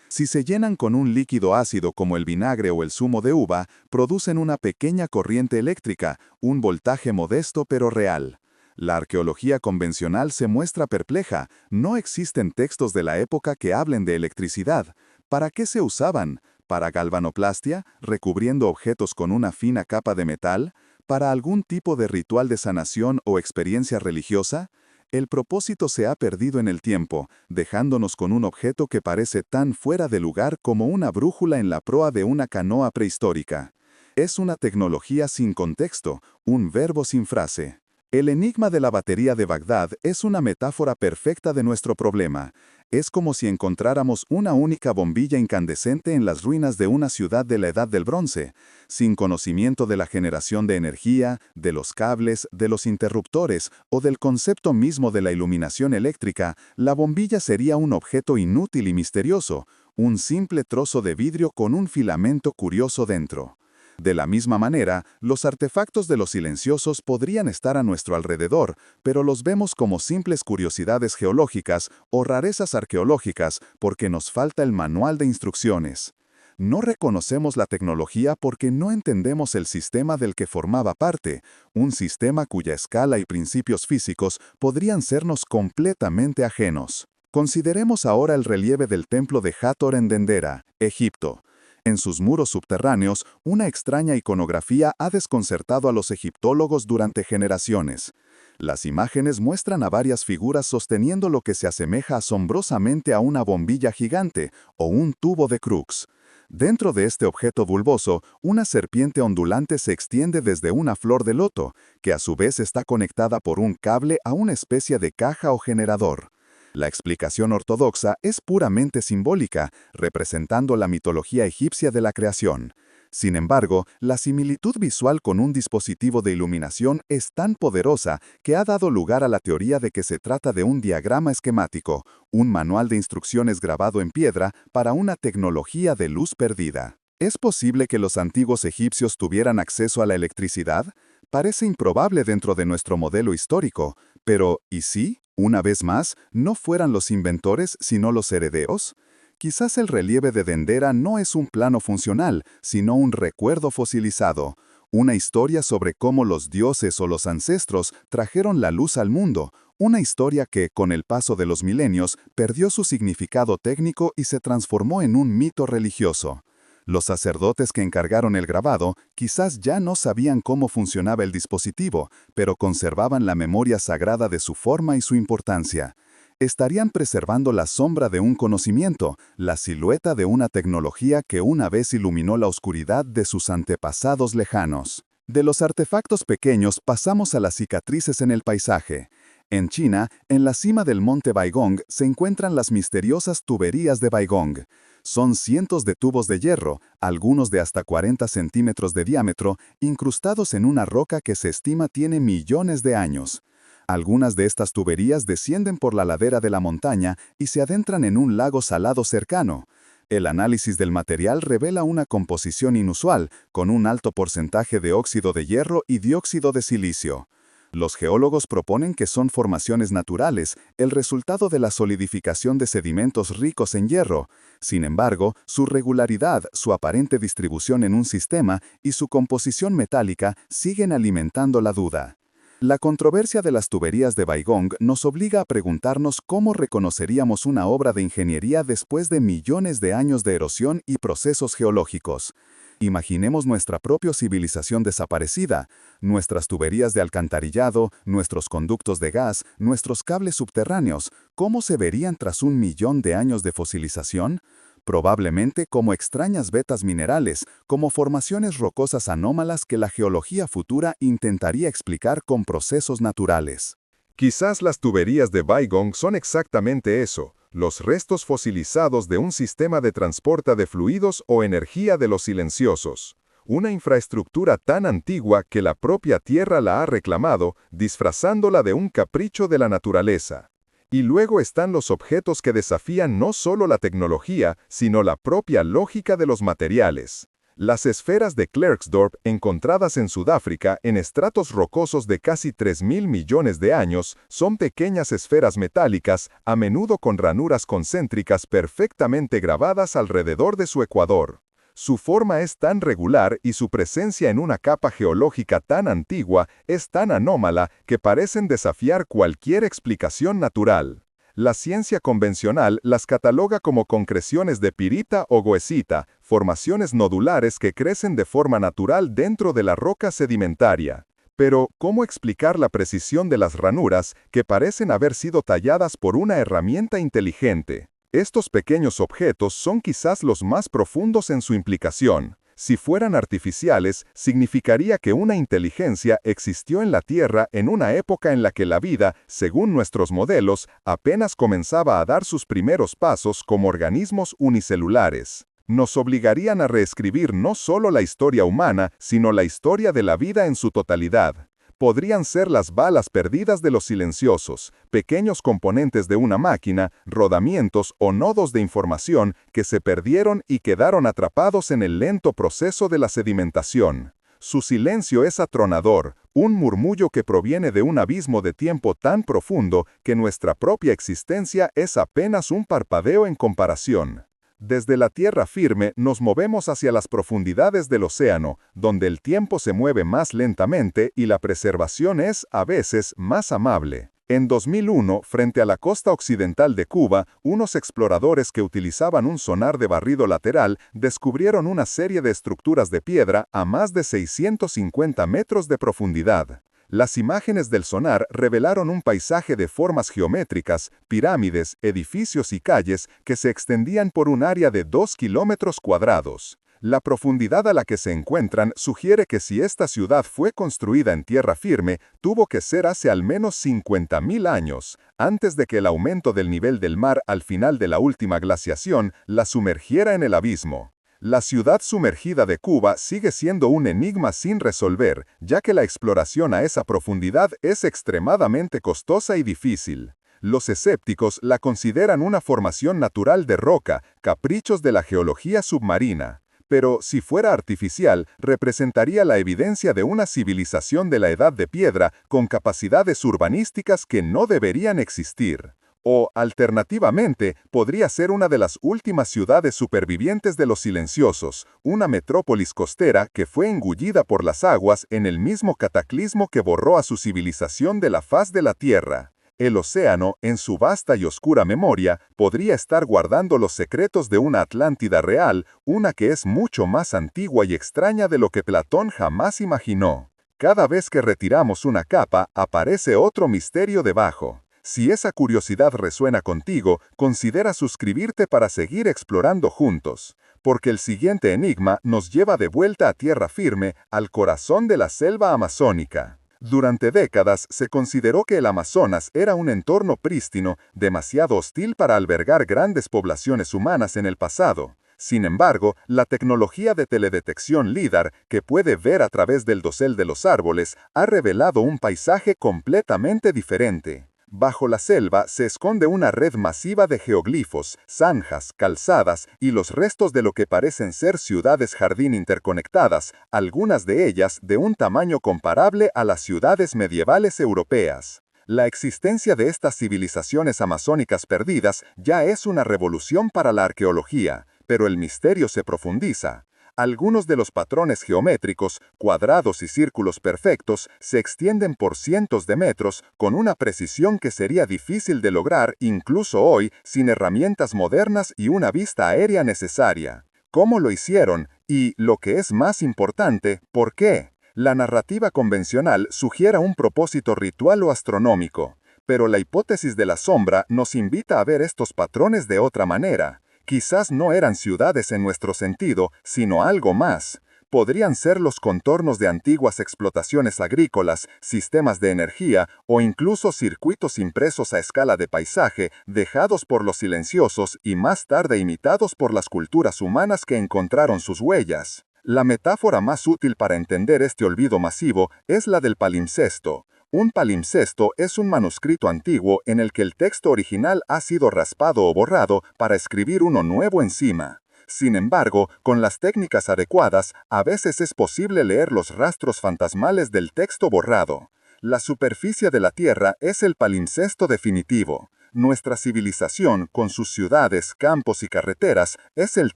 Si se llenan con un líquido ácido como el vinagre o el zumo de uva, producen una pequeña corriente eléctrica, un voltaje modesto pero real. La arqueología convencional se muestra perpleja, no existen textos de la época que hablen de electricidad. ¿Para qué se usaban? ¿Para galvanoplastia, recubriendo objetos con una fina capa de metal? ¿Para algún tipo de ritual de sanación o experiencia religiosa? El propósito se ha perdido en el tiempo, dejándonos con un objeto que parece tan fuera de lugar como una brújula en la proa de una canoa prehistórica. Es una tecnología sin contexto, un verbo sin frase. El enigma de la batería de Bagdad es una metáfora perfecta de nuestro problema. Es como si encontráramos una única bombilla incandescente en las ruinas de una ciudad de la Edad del Bronce, sin conocimiento de la generación de energía, de los cables, de los interruptores o del concepto mismo de la iluminación eléctrica. La bombilla sería un objeto inútil y misterioso, un simple trozo de vidrio con un filamento curioso dentro. De la misma manera, los artefactos de los silenciosos podrían estar a nuestro alrededor, pero los vemos como simples curiosidades geológicas o rarezas arqueológicas porque nos falta el manual de instrucciones. No reconocemos la tecnología porque no entendemos el sistema del que formaba parte, un sistema cuya escala y principios físicos podrían sernos completamente ajenos. Consideremos ahora el relieve del templo de Hathor en Dendera, Egipto. En sus muros subterráneos, una extraña iconografía ha desconcertado a los egiptólogos durante generaciones. Las imágenes muestran a varias figuras sosteniendo lo que se asemeja asombrosamente a una bombilla gigante o un tubo de crux. Dentro de este objeto bulboso, una serpiente ondulante se extiende desde una flor de loto, que a su vez está conectada por un cable a una especie de caja o generador. La explicación ortodoxa es puramente simbólica, representando la mitología egipcia de la creación. Sin embargo, la similitud visual con un dispositivo de iluminación es tan poderosa que ha dado lugar a la teoría de que se trata de un diagrama esquemático, un manual de instrucciones grabado en piedra para una tecnología de luz perdida. ¿Es posible que los antiguos egipcios tuvieran acceso a la electricidad? Parece improbable dentro de nuestro modelo histórico, pero ¿y si, una vez más, no fueran los inventores sino los herederos? Quizás el relieve de Dendera no es un plano funcional, sino un recuerdo fosilizado, una historia sobre cómo los dioses o los ancestros trajeron la luz al mundo, una historia que, con el paso de los milenios, perdió su significado técnico y se transformó en un mito religioso. Los sacerdotes que encargaron el grabado quizás ya no sabían cómo funcionaba el dispositivo, pero conservaban la memoria sagrada de su forma y su importancia. Estarían preservando la sombra de un conocimiento, la silueta de una tecnología que una vez iluminó la oscuridad de sus antepasados lejanos. De los artefactos pequeños pasamos a las cicatrices en el paisaje. En China, en la cima del monte Baigong, se encuentran las misteriosas tuberías de Baigong. Son cientos de tubos de hierro, algunos de hasta 40 centímetros de diámetro, incrustados en una roca que se estima tiene millones de años. Algunas de estas tuberías descienden por la ladera de la montaña y se adentran en un lago salado cercano. El análisis del material revela una composición inusual, con un alto porcentaje de óxido de hierro y dióxido de silicio. Los geólogos proponen que son formaciones naturales, el resultado de la solidificación de sedimentos ricos en hierro. Sin embargo, su regularidad, su aparente distribución en un sistema y su composición metálica siguen alimentando la duda. La controversia de las tuberías de Baigong nos obliga a preguntarnos cómo reconoceríamos una obra de ingeniería después de millones de años de erosión y procesos geológicos. Imaginemos nuestra propia civilización desaparecida, nuestras tuberías de alcantarillado, nuestros conductos de gas, nuestros cables subterráneos, ¿cómo se verían tras 1.000.000 de años de fosilización? Probablemente como extrañas vetas minerales, como formaciones rocosas anómalas que la geología futura intentaría explicar con procesos naturales. Quizás las tuberías de Baigong son exactamente eso, los restos fosilizados de un sistema de transporte de fluidos o energía de los silenciosos. Una infraestructura tan antigua que la propia Tierra la ha reclamado, disfrazándola de un capricho de la naturaleza. Y luego están los objetos que desafían no solo la tecnología, sino la propia lógica de los materiales. Las esferas de Klerksdorp, encontradas en Sudáfrica en estratos rocosos de casi 3.000 millones de años, son pequeñas esferas metálicas, a menudo con ranuras concéntricas perfectamente grabadas alrededor de su ecuador. Su forma es tan regular y su presencia en una capa geológica tan antigua es tan anómala que parecen desafiar cualquier explicación natural. La ciencia convencional las cataloga como concreciones de pirita o goesita, formaciones nodulares que crecen de forma natural dentro de la roca sedimentaria. Pero, ¿cómo explicar la precisión de las ranuras que parecen haber sido talladas por una herramienta inteligente? Estos pequeños objetos son quizás los más profundos en su implicación. Si fueran artificiales, significaría que una inteligencia existió en la Tierra en una época en la que la vida, según nuestros modelos, apenas comenzaba a dar sus primeros pasos como organismos unicelulares. Nos obligarían a reescribir no solo la historia humana, sino la historia de la vida en su totalidad. Podrían ser las balas perdidas de los silenciosos, pequeños componentes de una máquina, rodamientos o nodos de información que se perdieron y quedaron atrapados en el lento proceso de la sedimentación. Su silencio es atronador, un murmullo que proviene de un abismo de tiempo tan profundo que nuestra propia existencia es apenas un parpadeo en comparación. Desde la tierra firme nos movemos hacia las profundidades del océano, donde el tiempo se mueve más lentamente y la preservación es, a veces, más amable. En 2001, frente a la costa occidental de Cuba, unos exploradores que utilizaban un sonar de barrido lateral descubrieron una serie de estructuras de piedra a más de 650 metros de profundidad. Las imágenes del sonar revelaron un paisaje de formas geométricas, pirámides, edificios y calles que se extendían por un área de 2 kilómetros cuadrados. La profundidad a la que se encuentran sugiere que si esta ciudad fue construida en tierra firme, tuvo que ser hace al menos 50.000 años, antes de que el aumento del nivel del mar al final de la última glaciación la sumergiera en el abismo. La ciudad sumergida de Cuba sigue siendo un enigma sin resolver, ya que la exploración a esa profundidad es extremadamente costosa y difícil. Los escépticos la consideran una formación natural de roca, caprichos de la geología submarina. Pero si fuera artificial, representaría la evidencia de una civilización de la Edad de Piedra con capacidades urbanísticas que no deberían existir. O, alternativamente, podría ser una de las últimas ciudades supervivientes de los silenciosos, una metrópolis costera que fue engullida por las aguas en el mismo cataclismo que borró a su civilización de la faz de la Tierra. El océano, en su vasta y oscura memoria, podría estar guardando los secretos de una Atlántida real, una que es mucho más antigua y extraña de lo que Platón jamás imaginó. Cada vez que retiramos una capa, aparece otro misterio debajo. Si esa curiosidad resuena contigo, considera suscribirte para seguir explorando juntos, porque el siguiente enigma nos lleva de vuelta a tierra firme, al corazón de la selva amazónica. Durante décadas se consideró que el Amazonas era un entorno prístino, demasiado hostil para albergar grandes poblaciones humanas en el pasado. Sin embargo, la tecnología de teledetección LIDAR, que puede ver a través del dosel de los árboles, ha revelado un paisaje completamente diferente. Bajo la selva se esconde una red masiva de geoglifos, zanjas, calzadas y los restos de lo que parecen ser ciudades-jardín interconectadas, algunas de ellas de un tamaño comparable a las ciudades medievales europeas. La existencia de estas civilizaciones amazónicas perdidas ya es una revolución para la arqueología, pero el misterio se profundiza. Algunos de los patrones geométricos, cuadrados y círculos perfectos, se extienden por cientos de metros con una precisión que sería difícil de lograr incluso hoy sin herramientas modernas y una vista aérea necesaria. ¿Cómo lo hicieron? Y, lo que es más importante, ¿por qué? La narrativa convencional sugiere un propósito ritual o astronómico, pero la hipótesis de la sombra nos invita a ver estos patrones de otra manera. Quizás no eran ciudades en nuestro sentido, sino algo más. Podrían ser los contornos de antiguas explotaciones agrícolas, sistemas de energía o incluso circuitos impresos a escala de paisaje, dejados por los silenciosos y más tarde imitados por las culturas humanas que encontraron sus huellas. La metáfora más útil para entender este olvido masivo es la del palimpsesto. Un palimpsesto es un manuscrito antiguo en el que el texto original ha sido raspado o borrado para escribir uno nuevo encima. Sin embargo, con las técnicas adecuadas, a veces es posible leer los rastros fantasmales del texto borrado. La superficie de la Tierra es el palimpsesto definitivo. Nuestra civilización, con sus ciudades, campos y carreteras, es el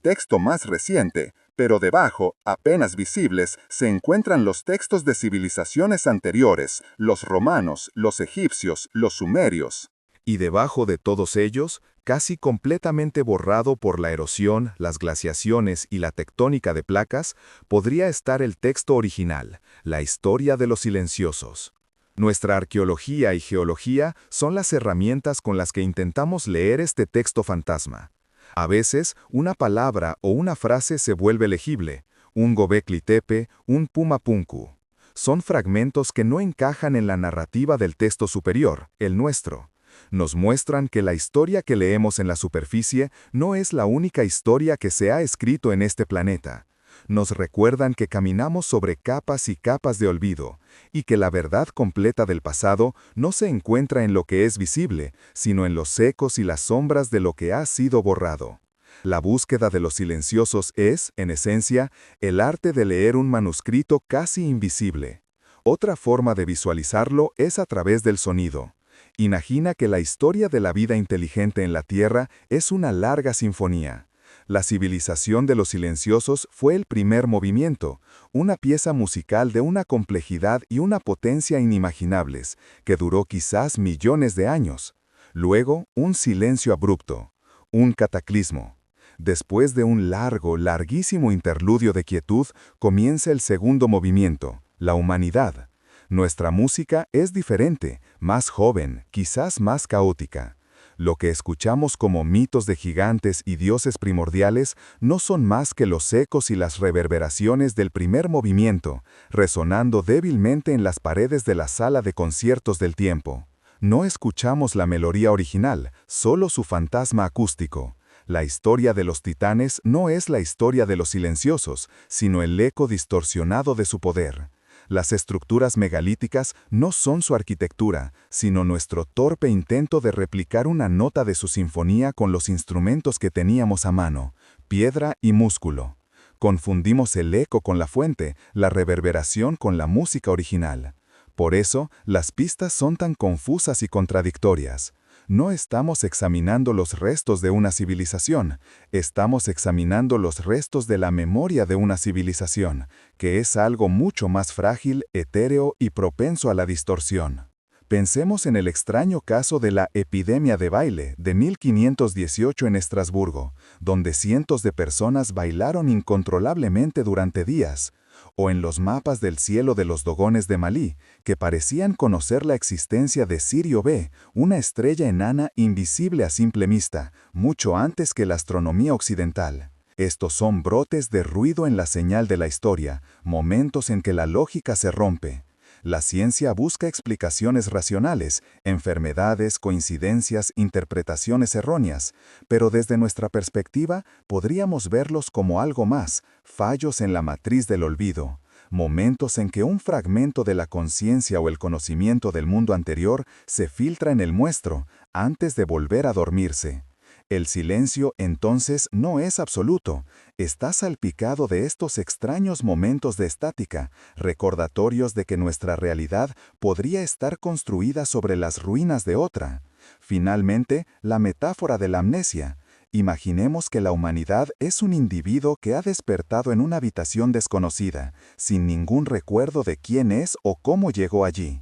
texto más reciente, pero debajo, apenas visibles, se encuentran los textos de civilizaciones anteriores, los romanos, los egipcios, los sumerios. Y debajo de todos ellos, casi completamente borrado por la erosión, las glaciaciones y la tectónica de placas, podría estar el texto original, la historia de los silenciosos. Nuestra arqueología y geología son las herramientas con las que intentamos leer este texto fantasma. A veces, una palabra o una frase se vuelve legible, un Gobekli Tepe, un Pumapunku. Son fragmentos que no encajan en la narrativa del texto superior, el nuestro. Nos muestran que la historia que leemos en la superficie no es la única historia que se ha escrito en este planeta. Nos recuerdan que caminamos sobre capas y capas de olvido, y que la verdad completa del pasado no se encuentra en lo que es visible, sino en los ecos y las sombras de lo que ha sido borrado. La búsqueda de los silenciosos es, en esencia, el arte de leer un manuscrito casi invisible. Otra forma de visualizarlo es a través del sonido. Imagina que la historia de la vida inteligente en la Tierra es una larga sinfonía. La civilización de los silenciosos fue el primer movimiento, una pieza musical de una complejidad y una potencia inimaginables, que duró quizás millones de años. Luego, un silencio abrupto, un cataclismo. Después de un larguísimo interludio de quietud, comienza el segundo movimiento, la humanidad. Nuestra música es diferente, más joven, quizás más caótica. Lo que escuchamos como mitos de gigantes y dioses primordiales no son más que los ecos y las reverberaciones del primer movimiento, resonando débilmente en las paredes de la sala de conciertos del tiempo. No escuchamos la melodía original, solo su fantasma acústico. La historia de los titanes no es la historia de los silenciosos, sino el eco distorsionado de su poder. Las estructuras megalíticas no son su arquitectura, sino nuestro torpe intento de replicar una nota de su sinfonía con los instrumentos que teníamos a mano, piedra y músculo. Confundimos el eco con la fuente, la reverberación con la música original. Por eso, las pistas son tan confusas y contradictorias. No estamos examinando los restos de una civilización, estamos examinando los restos de la memoria de una civilización, que es algo mucho más frágil, etéreo y propenso a la distorsión. Pensemos en el extraño caso de la epidemia de baile de 1518 en Estrasburgo, donde cientos de personas bailaron incontrolablemente durante días, o en los mapas del cielo de los dogones de Malí, que parecían conocer la existencia de Sirio B, una estrella enana invisible a simple vista, mucho antes que la astronomía occidental. Estos son brotes de ruido en la señal de la historia, momentos en que la lógica se rompe. La ciencia busca explicaciones racionales, enfermedades, coincidencias, interpretaciones erróneas, pero desde nuestra perspectiva podríamos verlos como algo más, fallos en la matriz del olvido, momentos en que un fragmento de la conciencia o el conocimiento del mundo anterior se filtra en el muestro antes de volver a dormirse. El silencio, entonces, no es absoluto. Está salpicado de estos extraños momentos de estática, recordatorios de que nuestra realidad podría estar construida sobre las ruinas de otra. Finalmente, la metáfora de la amnesia. Imaginemos que la humanidad es un individuo que ha despertado en una habitación desconocida, sin ningún recuerdo de quién es o cómo llegó allí.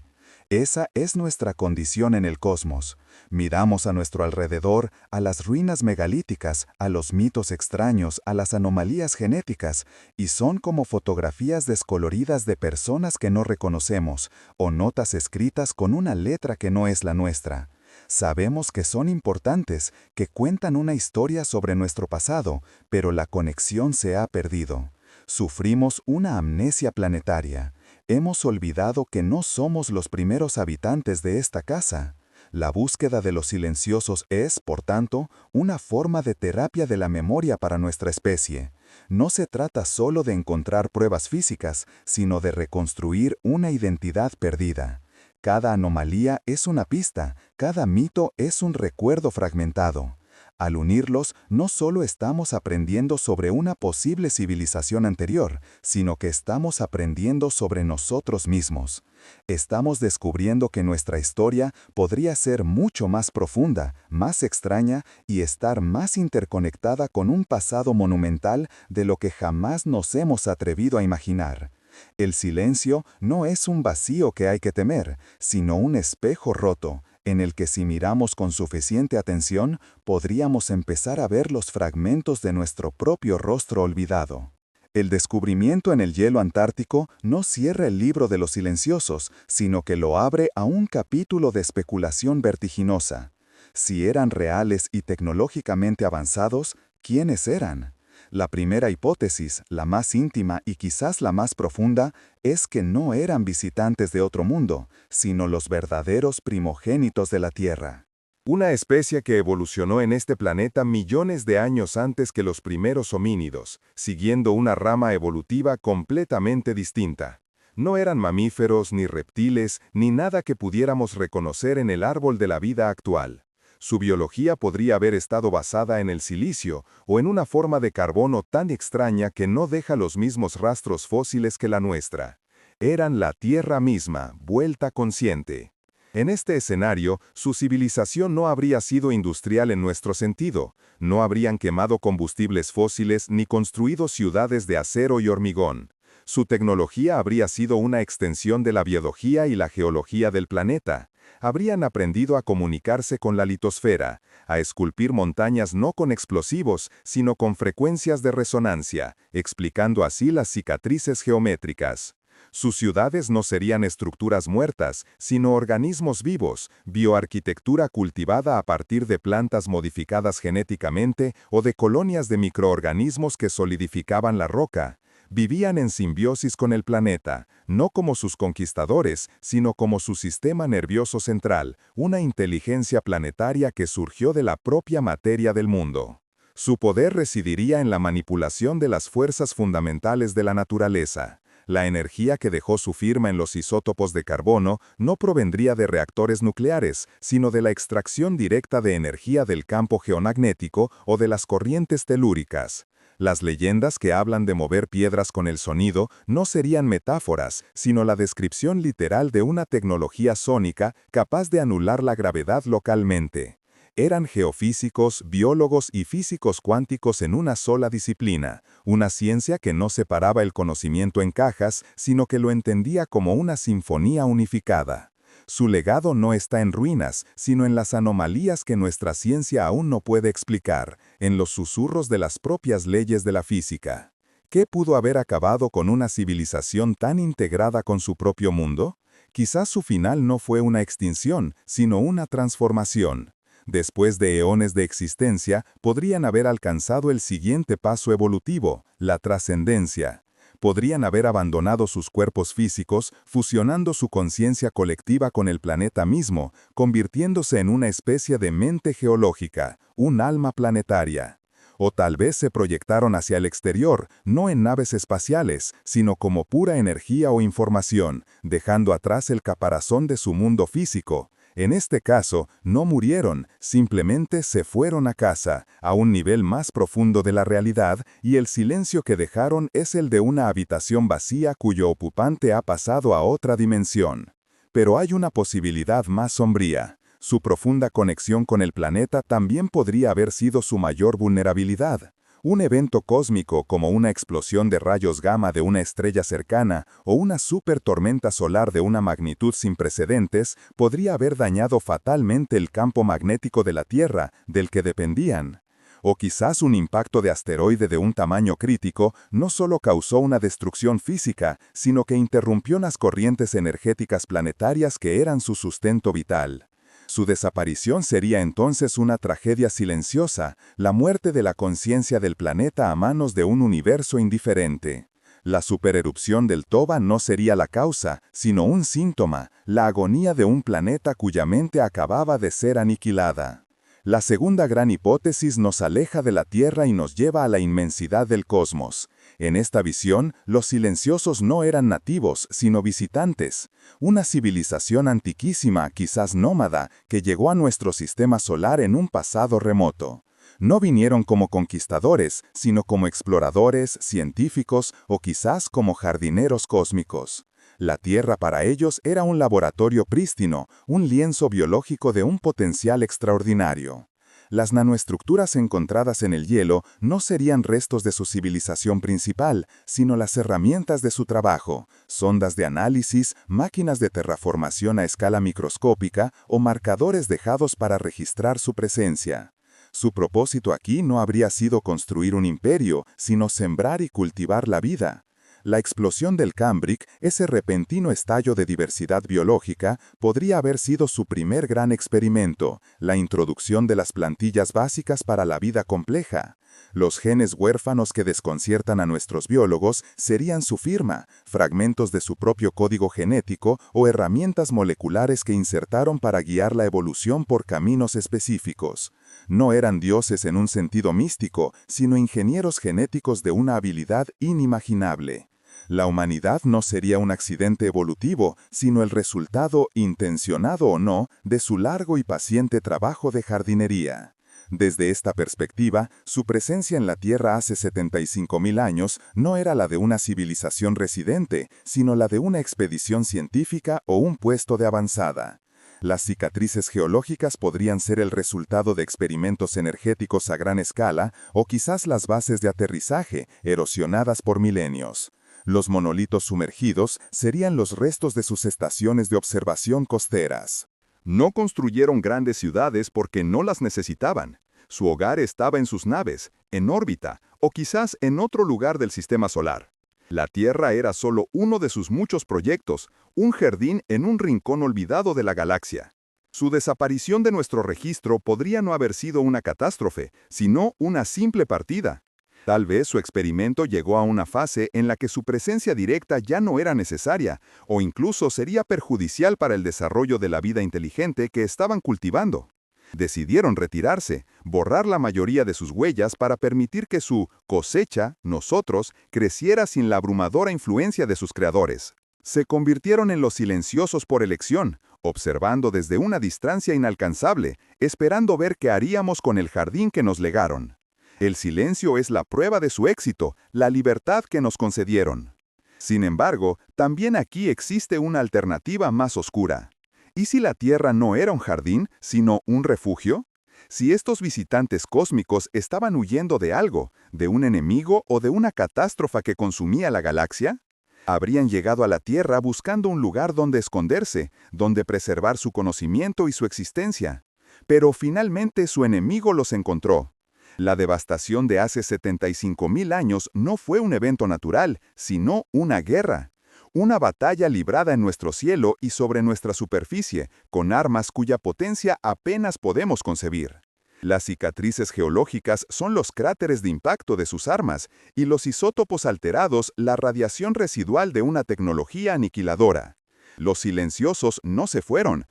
Esa es nuestra condición en el cosmos. Miramos a nuestro alrededor, a las ruinas megalíticas, a los mitos extraños, a las anomalías genéticas, y son como fotografías descoloridas de personas que no reconocemos, o notas escritas con una letra que no es la nuestra. Sabemos que son importantes, que cuentan una historia sobre nuestro pasado, pero la conexión se ha perdido. Sufrimos una amnesia planetaria. Hemos olvidado que no somos los primeros habitantes de esta casa. La búsqueda de los silenciosos es, por tanto, una forma de terapia de la memoria para nuestra especie. No se trata solo de encontrar pruebas físicas, sino de reconstruir una identidad perdida. Cada anomalía es una pista, cada mito es un recuerdo fragmentado. Al unirlos, no solo estamos aprendiendo sobre una posible civilización anterior, sino que estamos aprendiendo sobre nosotros mismos. Estamos descubriendo que nuestra historia podría ser mucho más profunda, más extraña y estar más interconectada con un pasado monumental de lo que jamás nos hemos atrevido a imaginar. El silencio no es un vacío que hay que temer, sino un espejo roto, en el que si miramos con suficiente atención, podríamos empezar a ver los fragmentos de nuestro propio rostro olvidado. El descubrimiento en el hielo antártico no cierra el libro de los silenciosos, sino que lo abre a un capítulo de especulación vertiginosa. Si eran reales y tecnológicamente avanzados, ¿quiénes eran? La primera hipótesis, la más íntima y quizás la más profunda, es que no eran visitantes de otro mundo, sino los verdaderos primogénitos de la Tierra. Una especie que evolucionó en este planeta millones de años antes que los primeros homínidos, siguiendo una rama evolutiva completamente distinta. No eran mamíferos, ni reptiles, ni nada que pudiéramos reconocer en el árbol de la vida actual. Su biología podría haber estado basada en el silicio o en una forma de carbono tan extraña que no deja los mismos rastros fósiles que la nuestra. Eran la Tierra misma, vuelta consciente. En este escenario, su civilización no habría sido industrial en nuestro sentido, no habrían quemado combustibles fósiles ni construido ciudades de acero y hormigón. Su tecnología habría sido una extensión de la biología y la geología del planeta. Habrían aprendido a comunicarse con la litosfera, a esculpir montañas no con explosivos, sino con frecuencias de resonancia, explicando así las cicatrices geométricas. Sus ciudades no serían estructuras muertas, sino organismos vivos, bioarquitectura cultivada a partir de plantas modificadas genéticamente o de colonias de microorganismos que solidificaban la roca. Vivían en simbiosis con el planeta, no como sus conquistadores, sino como su sistema nervioso central, una inteligencia planetaria que surgió de la propia materia del mundo. Su poder residiría en la manipulación de las fuerzas fundamentales de la naturaleza. La energía que dejó su firma en los isótopos de carbono no provendría de reactores nucleares, sino de la extracción directa de energía del campo geomagnético o de las corrientes telúricas. Las leyendas que hablan de mover piedras con el sonido no serían metáforas, sino la descripción literal de una tecnología sónica capaz de anular la gravedad localmente. Eran geofísicos, biólogos y físicos cuánticos en una sola disciplina, una ciencia que no separaba el conocimiento en cajas, sino que lo entendía como una sinfonía unificada. Su legado no está en ruinas, sino en las anomalías que nuestra ciencia aún no puede explicar, en los susurros de las propias leyes de la física. ¿Qué pudo haber acabado con una civilización tan integrada con su propio mundo? Quizás su final no fue una extinción, sino una transformación. Después de eones de existencia, podrían haber alcanzado el siguiente paso evolutivo, la trascendencia. Podrían haber abandonado sus cuerpos físicos, fusionando su conciencia colectiva con el planeta mismo, convirtiéndose en una especie de mente geológica, un alma planetaria. O tal vez se proyectaron hacia el exterior, no en naves espaciales, sino como pura energía o información, dejando atrás el caparazón de su mundo físico. En este caso, no murieron, simplemente se fueron a casa, a un nivel más profundo de la realidad, y el silencio que dejaron es el de una habitación vacía cuyo ocupante ha pasado a otra dimensión. Pero hay una posibilidad más sombría. Su profunda conexión con el planeta también podría haber sido su mayor vulnerabilidad. Un evento cósmico como una explosión de rayos gamma de una estrella cercana o una supertormenta solar de una magnitud sin precedentes podría haber dañado fatalmente el campo magnético de la Tierra, del que dependían. O quizás un impacto de asteroide de un tamaño crítico no solo causó una destrucción física, sino que interrumpió las corrientes energéticas planetarias que eran su sustento vital. Su desaparición sería entonces una tragedia silenciosa, la muerte de la conciencia del planeta a manos de un universo indiferente. La supererupción del Toba no sería la causa, sino un síntoma, la agonía de un planeta cuya mente acababa de ser aniquilada. La segunda gran hipótesis nos aleja de la Tierra y nos lleva a la inmensidad del cosmos. En esta visión, los silenciosos no eran nativos, sino visitantes. Una civilización antiquísima, quizás nómada, que llegó a nuestro sistema solar en un pasado remoto. No vinieron como conquistadores, sino como exploradores, científicos o quizás como jardineros cósmicos. La Tierra para ellos era un laboratorio prístino, un lienzo biológico de un potencial extraordinario. Las nanoestructuras encontradas en el hielo no serían restos de su civilización principal, sino las herramientas de su trabajo, sondas de análisis, máquinas de terraformación a escala microscópica o marcadores dejados para registrar su presencia. Su propósito aquí no habría sido construir un imperio, sino sembrar y cultivar la vida. La explosión del Cambric, ese repentino estallo de diversidad biológica, podría haber sido su primer gran experimento, la introducción de las plantillas básicas para la vida compleja. Los genes huérfanos que desconciertan a nuestros biólogos serían su firma, fragmentos de su propio código genético o herramientas moleculares que insertaron para guiar la evolución por caminos específicos. No eran dioses en un sentido místico, sino ingenieros genéticos de una habilidad inimaginable. La humanidad no sería un accidente evolutivo, sino el resultado, intencionado o no, de su largo y paciente trabajo de jardinería. Desde esta perspectiva, su presencia en la Tierra hace 75.000 años no era la de una civilización residente, sino la de una expedición científica o un puesto de avanzada. Las cicatrices geológicas podrían ser el resultado de experimentos energéticos a gran escala o quizás las bases de aterrizaje, erosionadas por milenios. Los monolitos sumergidos serían los restos de sus estaciones de observación costeras. No construyeron grandes ciudades porque no las necesitaban. Su hogar estaba en sus naves, en órbita, o quizás en otro lugar del sistema solar. La Tierra era solo uno de sus muchos proyectos, un jardín en un rincón olvidado de la galaxia. Su desaparición de nuestro registro podría no haber sido una catástrofe, sino una simple partida. Tal vez su experimento llegó a una fase en la que su presencia directa ya no era necesaria, o incluso sería perjudicial para el desarrollo de la vida inteligente que estaban cultivando. Decidieron retirarse, borrar la mayoría de sus huellas para permitir que su cosecha, nosotros, creciera sin la abrumadora influencia de sus creadores. Se convirtieron en los silenciosos por elección, observando desde una distancia inalcanzable, esperando ver qué haríamos con el jardín que nos legaron. El silencio es la prueba de su éxito, la libertad que nos concedieron. Sin embargo, también aquí existe una alternativa más oscura. ¿Y si la Tierra no era un jardín, sino un refugio? Si estos visitantes cósmicos estaban huyendo de algo, de un enemigo o de una catástrofe que consumía la galaxia, habrían llegado a la Tierra buscando un lugar donde esconderse, donde preservar su conocimiento y su existencia. Pero finalmente su enemigo los encontró. La devastación de hace 75.000 años no fue un evento natural, sino una guerra. Una batalla librada en nuestro cielo y sobre nuestra superficie, con armas cuya potencia apenas podemos concebir. Las cicatrices geológicas son los cráteres de impacto de sus armas, y los isótopos alterados la radiación residual de una tecnología aniquiladora. Los silenciosos no se fueron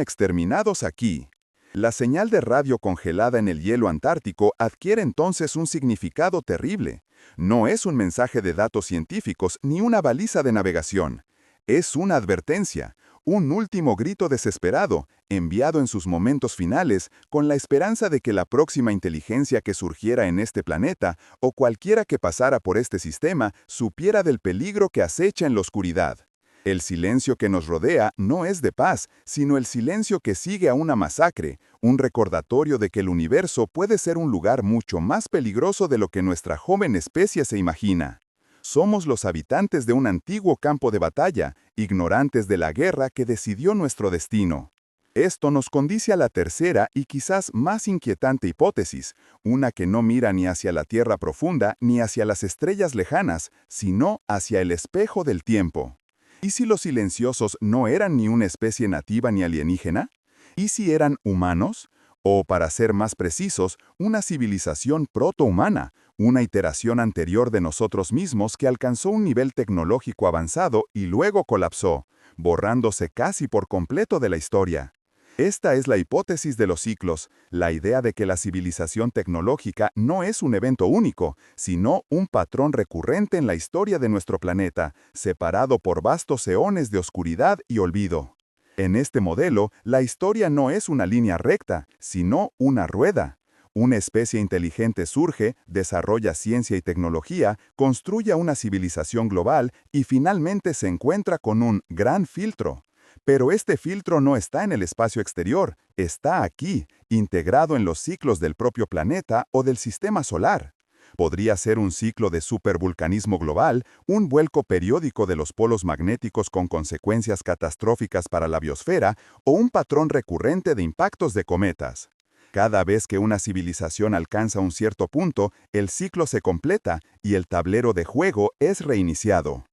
exterminados aquí. La señal de radio congelada en el hielo antártico adquiere entonces un significado terrible. No es un mensaje de datos científicos ni una baliza de navegación. Es una advertencia, un último grito desesperado, enviado en sus momentos finales con la esperanza de que la próxima inteligencia que surgiera en este planeta o cualquiera que pasara por este sistema supiera del peligro que acecha en la oscuridad. El silencio que nos rodea no es de paz, sino el silencio que sigue a una masacre, un recordatorio de que el universo puede ser un lugar mucho más peligroso de lo que nuestra joven especie se imagina. Somos los habitantes de un antiguo campo de batalla, ignorantes de la guerra que decidió nuestro destino. Esto nos condice a la tercera y quizás más inquietante hipótesis, una que no mira ni hacia la tierra profunda ni hacia las estrellas lejanas, sino hacia el espejo del tiempo. ¿Y si los silenciosos no eran ni una especie nativa ni alienígena? ¿Y si eran humanos? O, para ser más precisos, una civilización protohumana, una iteración anterior de nosotros mismos que alcanzó un nivel tecnológico avanzado y luego colapsó, borrándose casi por completo de la historia. Esta es la hipótesis de los ciclos, la idea de que la civilización tecnológica no es un evento único, sino un patrón recurrente en la historia de nuestro planeta, separado por vastos eones de oscuridad y olvido. En este modelo, la historia no es una línea recta, sino una rueda. Una especie inteligente surge, desarrolla ciencia y tecnología, construye una civilización global y finalmente se encuentra con un gran filtro. Pero este filtro no está en el espacio exterior, está aquí, integrado en los ciclos del propio planeta o del sistema solar. Podría ser un ciclo de supervulcanismo global, un vuelco periódico de los polos magnéticos con consecuencias catastróficas para la biosfera o un patrón recurrente de impactos de cometas. Cada vez que una civilización alcanza un cierto punto, el ciclo se completa y el tablero de juego es reiniciado.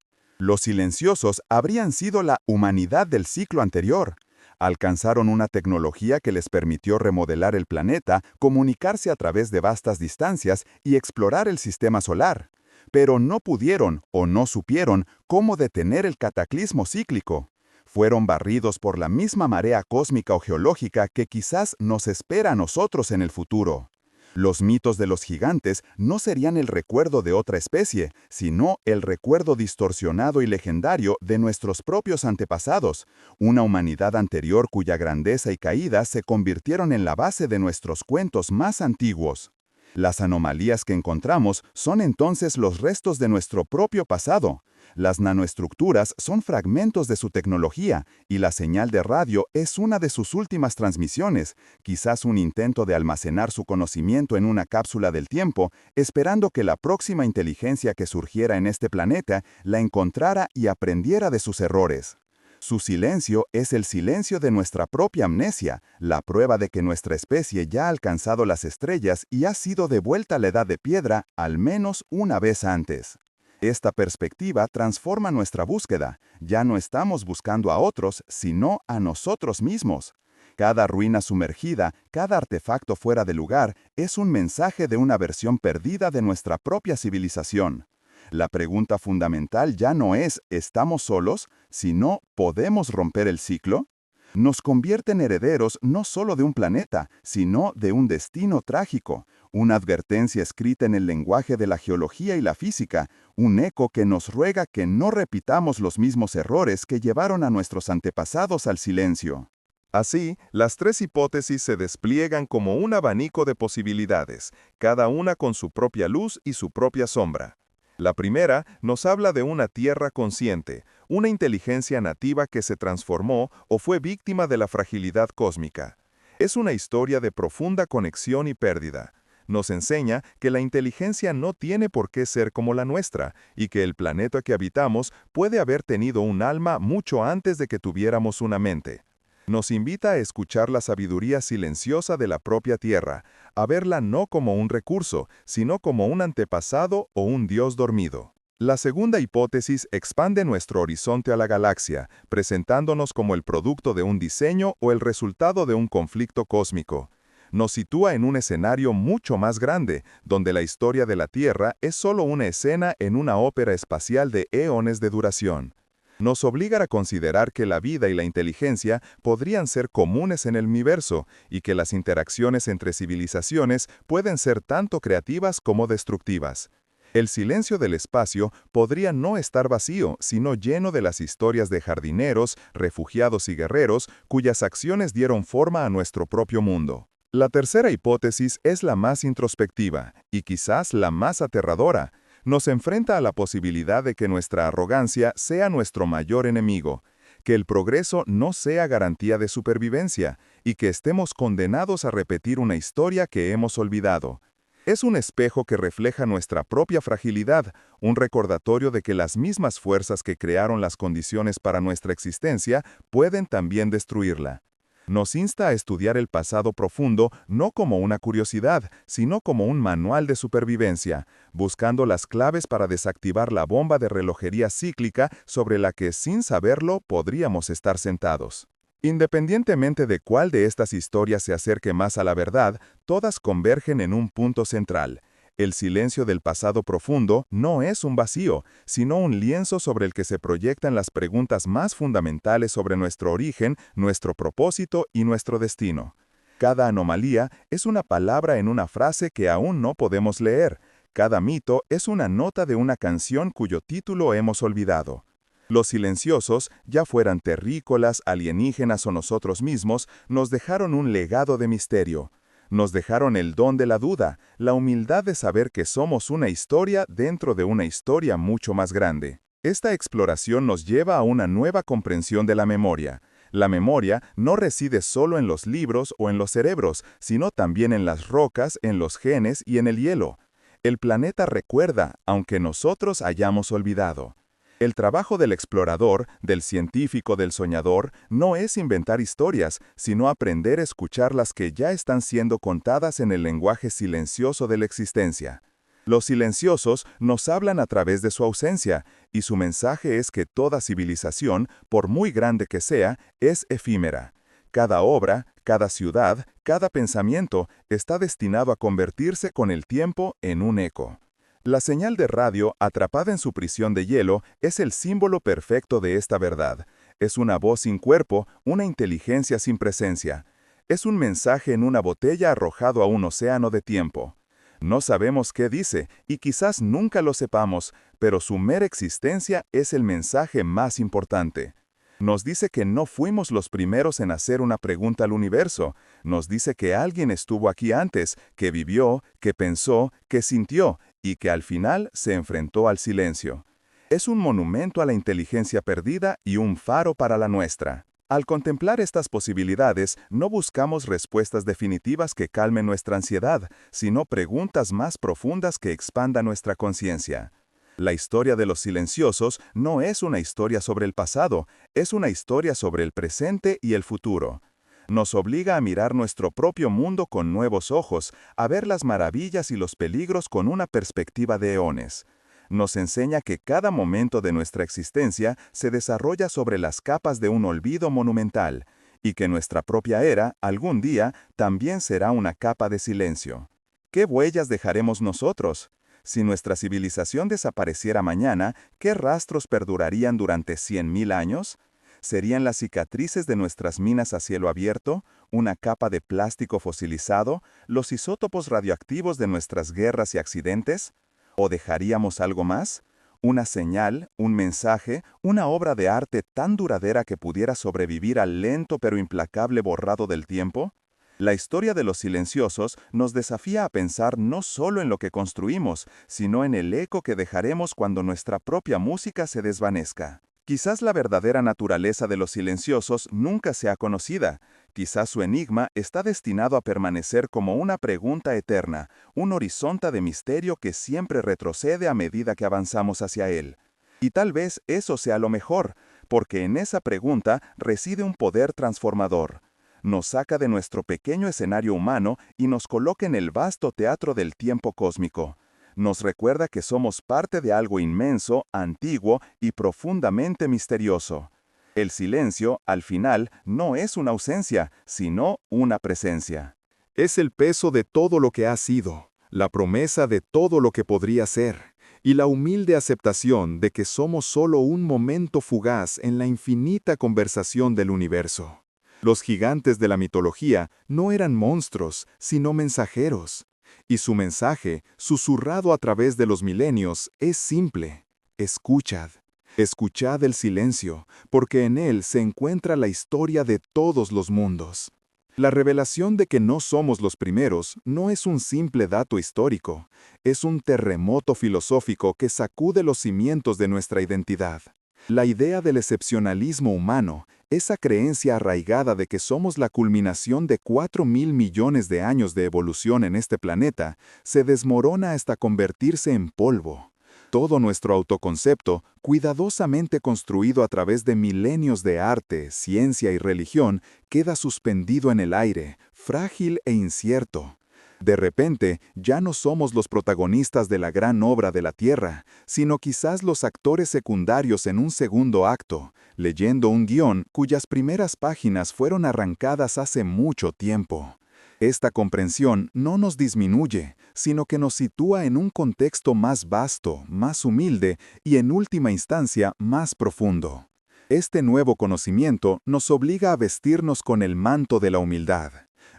Los silenciosos habrían sido la humanidad del ciclo anterior. Alcanzaron una tecnología que les permitió remodelar el planeta, comunicarse a través de vastas distancias y explorar el sistema solar. Pero no pudieron o no supieron cómo detener el cataclismo cíclico. Fueron barridos por la misma marea cósmica o geológica que quizás nos espera a nosotros en el futuro. Los mitos de los gigantes no serían el recuerdo de otra especie, sino el recuerdo distorsionado y legendario de nuestros propios antepasados, una humanidad anterior cuya grandeza y caída se convirtieron en la base de nuestros cuentos más antiguos. Las anomalías que encontramos son entonces los restos de nuestro propio pasado. Las nanoestructuras son fragmentos de su tecnología y la señal de radio es una de sus últimas transmisiones, quizás un intento de almacenar su conocimiento en una cápsula del tiempo, esperando que la próxima inteligencia que surgiera en este planeta la encontrara y aprendiera de sus errores. Su silencio es el silencio de nuestra propia amnesia, la prueba de que nuestra especie ya ha alcanzado las estrellas y ha sido devuelta a la edad de piedra al menos una vez antes. Esta perspectiva transforma nuestra búsqueda. Ya no estamos buscando a otros, sino a nosotros mismos. Cada ruina sumergida, cada artefacto fuera de lugar, es un mensaje de una versión perdida de nuestra propia civilización. La pregunta fundamental ya no es ¿estamos solos?, sino ¿podemos romper el ciclo? Nos convierte en herederos no solo de un planeta, sino de un destino trágico, una advertencia escrita en el lenguaje de la geología y la física, un eco que nos ruega que no repitamos los mismos errores que llevaron a nuestros antepasados al silencio. Así, las tres hipótesis se despliegan como un abanico de posibilidades, cada una con su propia luz y su propia sombra. La primera nos habla de una tierra consciente, una inteligencia nativa que se transformó o fue víctima de la fragilidad cósmica. Es una historia de profunda conexión y pérdida. Nos enseña que la inteligencia no tiene por qué ser como la nuestra y que el planeta que habitamos puede haber tenido un alma mucho antes de que tuviéramos una mente. Nos invita a escuchar la sabiduría silenciosa de la propia Tierra, a verla no como un recurso, sino como un antepasado o un dios dormido. La segunda hipótesis expande nuestro horizonte a la galaxia, presentándonos como el producto de un diseño o el resultado de un conflicto cósmico. Nos sitúa en un escenario mucho más grande, donde la historia de la Tierra es solo una escena en una ópera espacial de eones de duración. Nos obliga a considerar que la vida y la inteligencia podrían ser comunes en el universo y que las interacciones entre civilizaciones pueden ser tanto creativas como destructivas. El silencio del espacio podría no estar vacío, sino lleno de las historias de jardineros, refugiados y guerreros cuyas acciones dieron forma a nuestro propio mundo. La tercera hipótesis es la más introspectiva y quizás la más aterradora. Nos enfrenta a la posibilidad de que nuestra arrogancia sea nuestro mayor enemigo, que el progreso no sea garantía de supervivencia y que estemos condenados a repetir una historia que hemos olvidado. Es un espejo que refleja nuestra propia fragilidad, un recordatorio de que las mismas fuerzas que crearon las condiciones para nuestra existencia pueden también destruirla. Nos insta a estudiar el pasado profundo no como una curiosidad, sino como un manual de supervivencia, buscando las claves para desactivar la bomba de relojería cíclica sobre la que, sin saberlo, podríamos estar sentados. Independientemente de cuál de estas historias se acerque más a la verdad, todas convergen en un punto central. El silencio del pasado profundo no es un vacío, sino un lienzo sobre el que se proyectan las preguntas más fundamentales sobre nuestro origen, nuestro propósito y nuestro destino. Cada anomalía es una palabra en una frase que aún no podemos leer. Cada mito es una nota de una canción cuyo título hemos olvidado. Los silenciosos, ya fueran terrícolas, alienígenas o nosotros mismos, nos dejaron un legado de misterio. Nos dejaron el don de la duda, la humildad de saber que somos una historia dentro de una historia mucho más grande. Esta exploración nos lleva a una nueva comprensión de la memoria. La memoria no reside solo en los libros o en los cerebros, sino también en las rocas, en los genes y en el hielo. El planeta recuerda, aunque nosotros hayamos olvidado. El trabajo del explorador, del científico, del soñador, no es inventar historias, sino aprender a escuchar las que ya están siendo contadas en el lenguaje silencioso de la existencia. Los silenciosos nos hablan a través de su ausencia, y su mensaje es que toda civilización, por muy grande que sea, es efímera. Cada obra, cada ciudad, cada pensamiento está destinado a convertirse con el tiempo en un eco. La señal de radio, atrapada en su prisión de hielo, es el símbolo perfecto de esta verdad. Es una voz sin cuerpo, una inteligencia sin presencia. Es un mensaje en una botella arrojado a un océano de tiempo. No sabemos qué dice, y quizás nunca lo sepamos, pero su mera existencia es el mensaje más importante. Nos dice que no fuimos los primeros en hacer una pregunta al universo. Nos dice que alguien estuvo aquí antes, que vivió, que pensó, que sintió, y que al final se enfrentó al silencio. Es un monumento a la inteligencia perdida y un faro para la nuestra. Al contemplar estas posibilidades, no buscamos respuestas definitivas que calmen nuestra ansiedad, sino preguntas más profundas que expandan nuestra conciencia. La historia de los silenciosos no es una historia sobre el pasado, es una historia sobre el presente y el futuro. Nos obliga a mirar nuestro propio mundo con nuevos ojos, a ver las maravillas y los peligros con una perspectiva de eones. Nos enseña que cada momento de nuestra existencia se desarrolla sobre las capas de un olvido monumental, y que nuestra propia era, algún día, también será una capa de silencio. ¿Qué huellas dejaremos nosotros? Si nuestra civilización desapareciera mañana, ¿qué rastros perdurarían durante 100.000 años? ¿Serían las cicatrices de nuestras minas a cielo abierto, una capa de plástico fosilizado, los isótopos radioactivos de nuestras guerras y accidentes? ¿O dejaríamos algo más? Una señal, un mensaje, una obra de arte tan duradera que pudiera sobrevivir al lento pero implacable borrado del tiempo. La historia de los silenciosos nos desafía a pensar no solo en lo que construimos, sino en el eco que dejaremos cuando nuestra propia música se desvanezca. Quizás la verdadera naturaleza de los silenciosos nunca sea conocida. Quizás su enigma está destinado a permanecer como una pregunta eterna, un horizonte de misterio que siempre retrocede a medida que avanzamos hacia él. Y tal vez eso sea lo mejor, porque en esa pregunta reside un poder transformador. Nos saca de nuestro pequeño escenario humano y nos coloca en el vasto teatro del tiempo cósmico. Nos recuerda que somos parte de algo inmenso, antiguo y profundamente misterioso. El silencio, al final, no es una ausencia, sino una presencia. Es el peso de todo lo que ha sido, la promesa de todo lo que podría ser, y la humilde aceptación de que somos solo un momento fugaz en la infinita conversación del universo. Los gigantes de la mitología no eran monstruos, sino mensajeros. Y su mensaje, susurrado a través de los milenios, es simple: escuchad. Escuchad el silencio, porque en él se encuentra la historia de todos los mundos. La revelación de que no somos los primeros no es un simple dato histórico, es un terremoto filosófico que sacude los cimientos de nuestra identidad. La idea del excepcionalismo humano, esa creencia arraigada de que somos la culminación de 4.000 millones de años de evolución en este planeta, se desmorona hasta convertirse en polvo. Todo nuestro autoconcepto, cuidadosamente construido a través de milenios de arte, ciencia y religión, queda suspendido en el aire, frágil e incierto. De repente, ya no somos los protagonistas de la gran obra de la Tierra, sino quizás los actores secundarios en un segundo acto, leyendo un guión cuyas primeras páginas fueron arrancadas hace mucho tiempo. Esta comprensión no nos disminuye, sino que nos sitúa en un contexto más vasto, más humilde y, en última instancia, más profundo. Este nuevo conocimiento nos obliga a vestirnos con el manto de la humildad.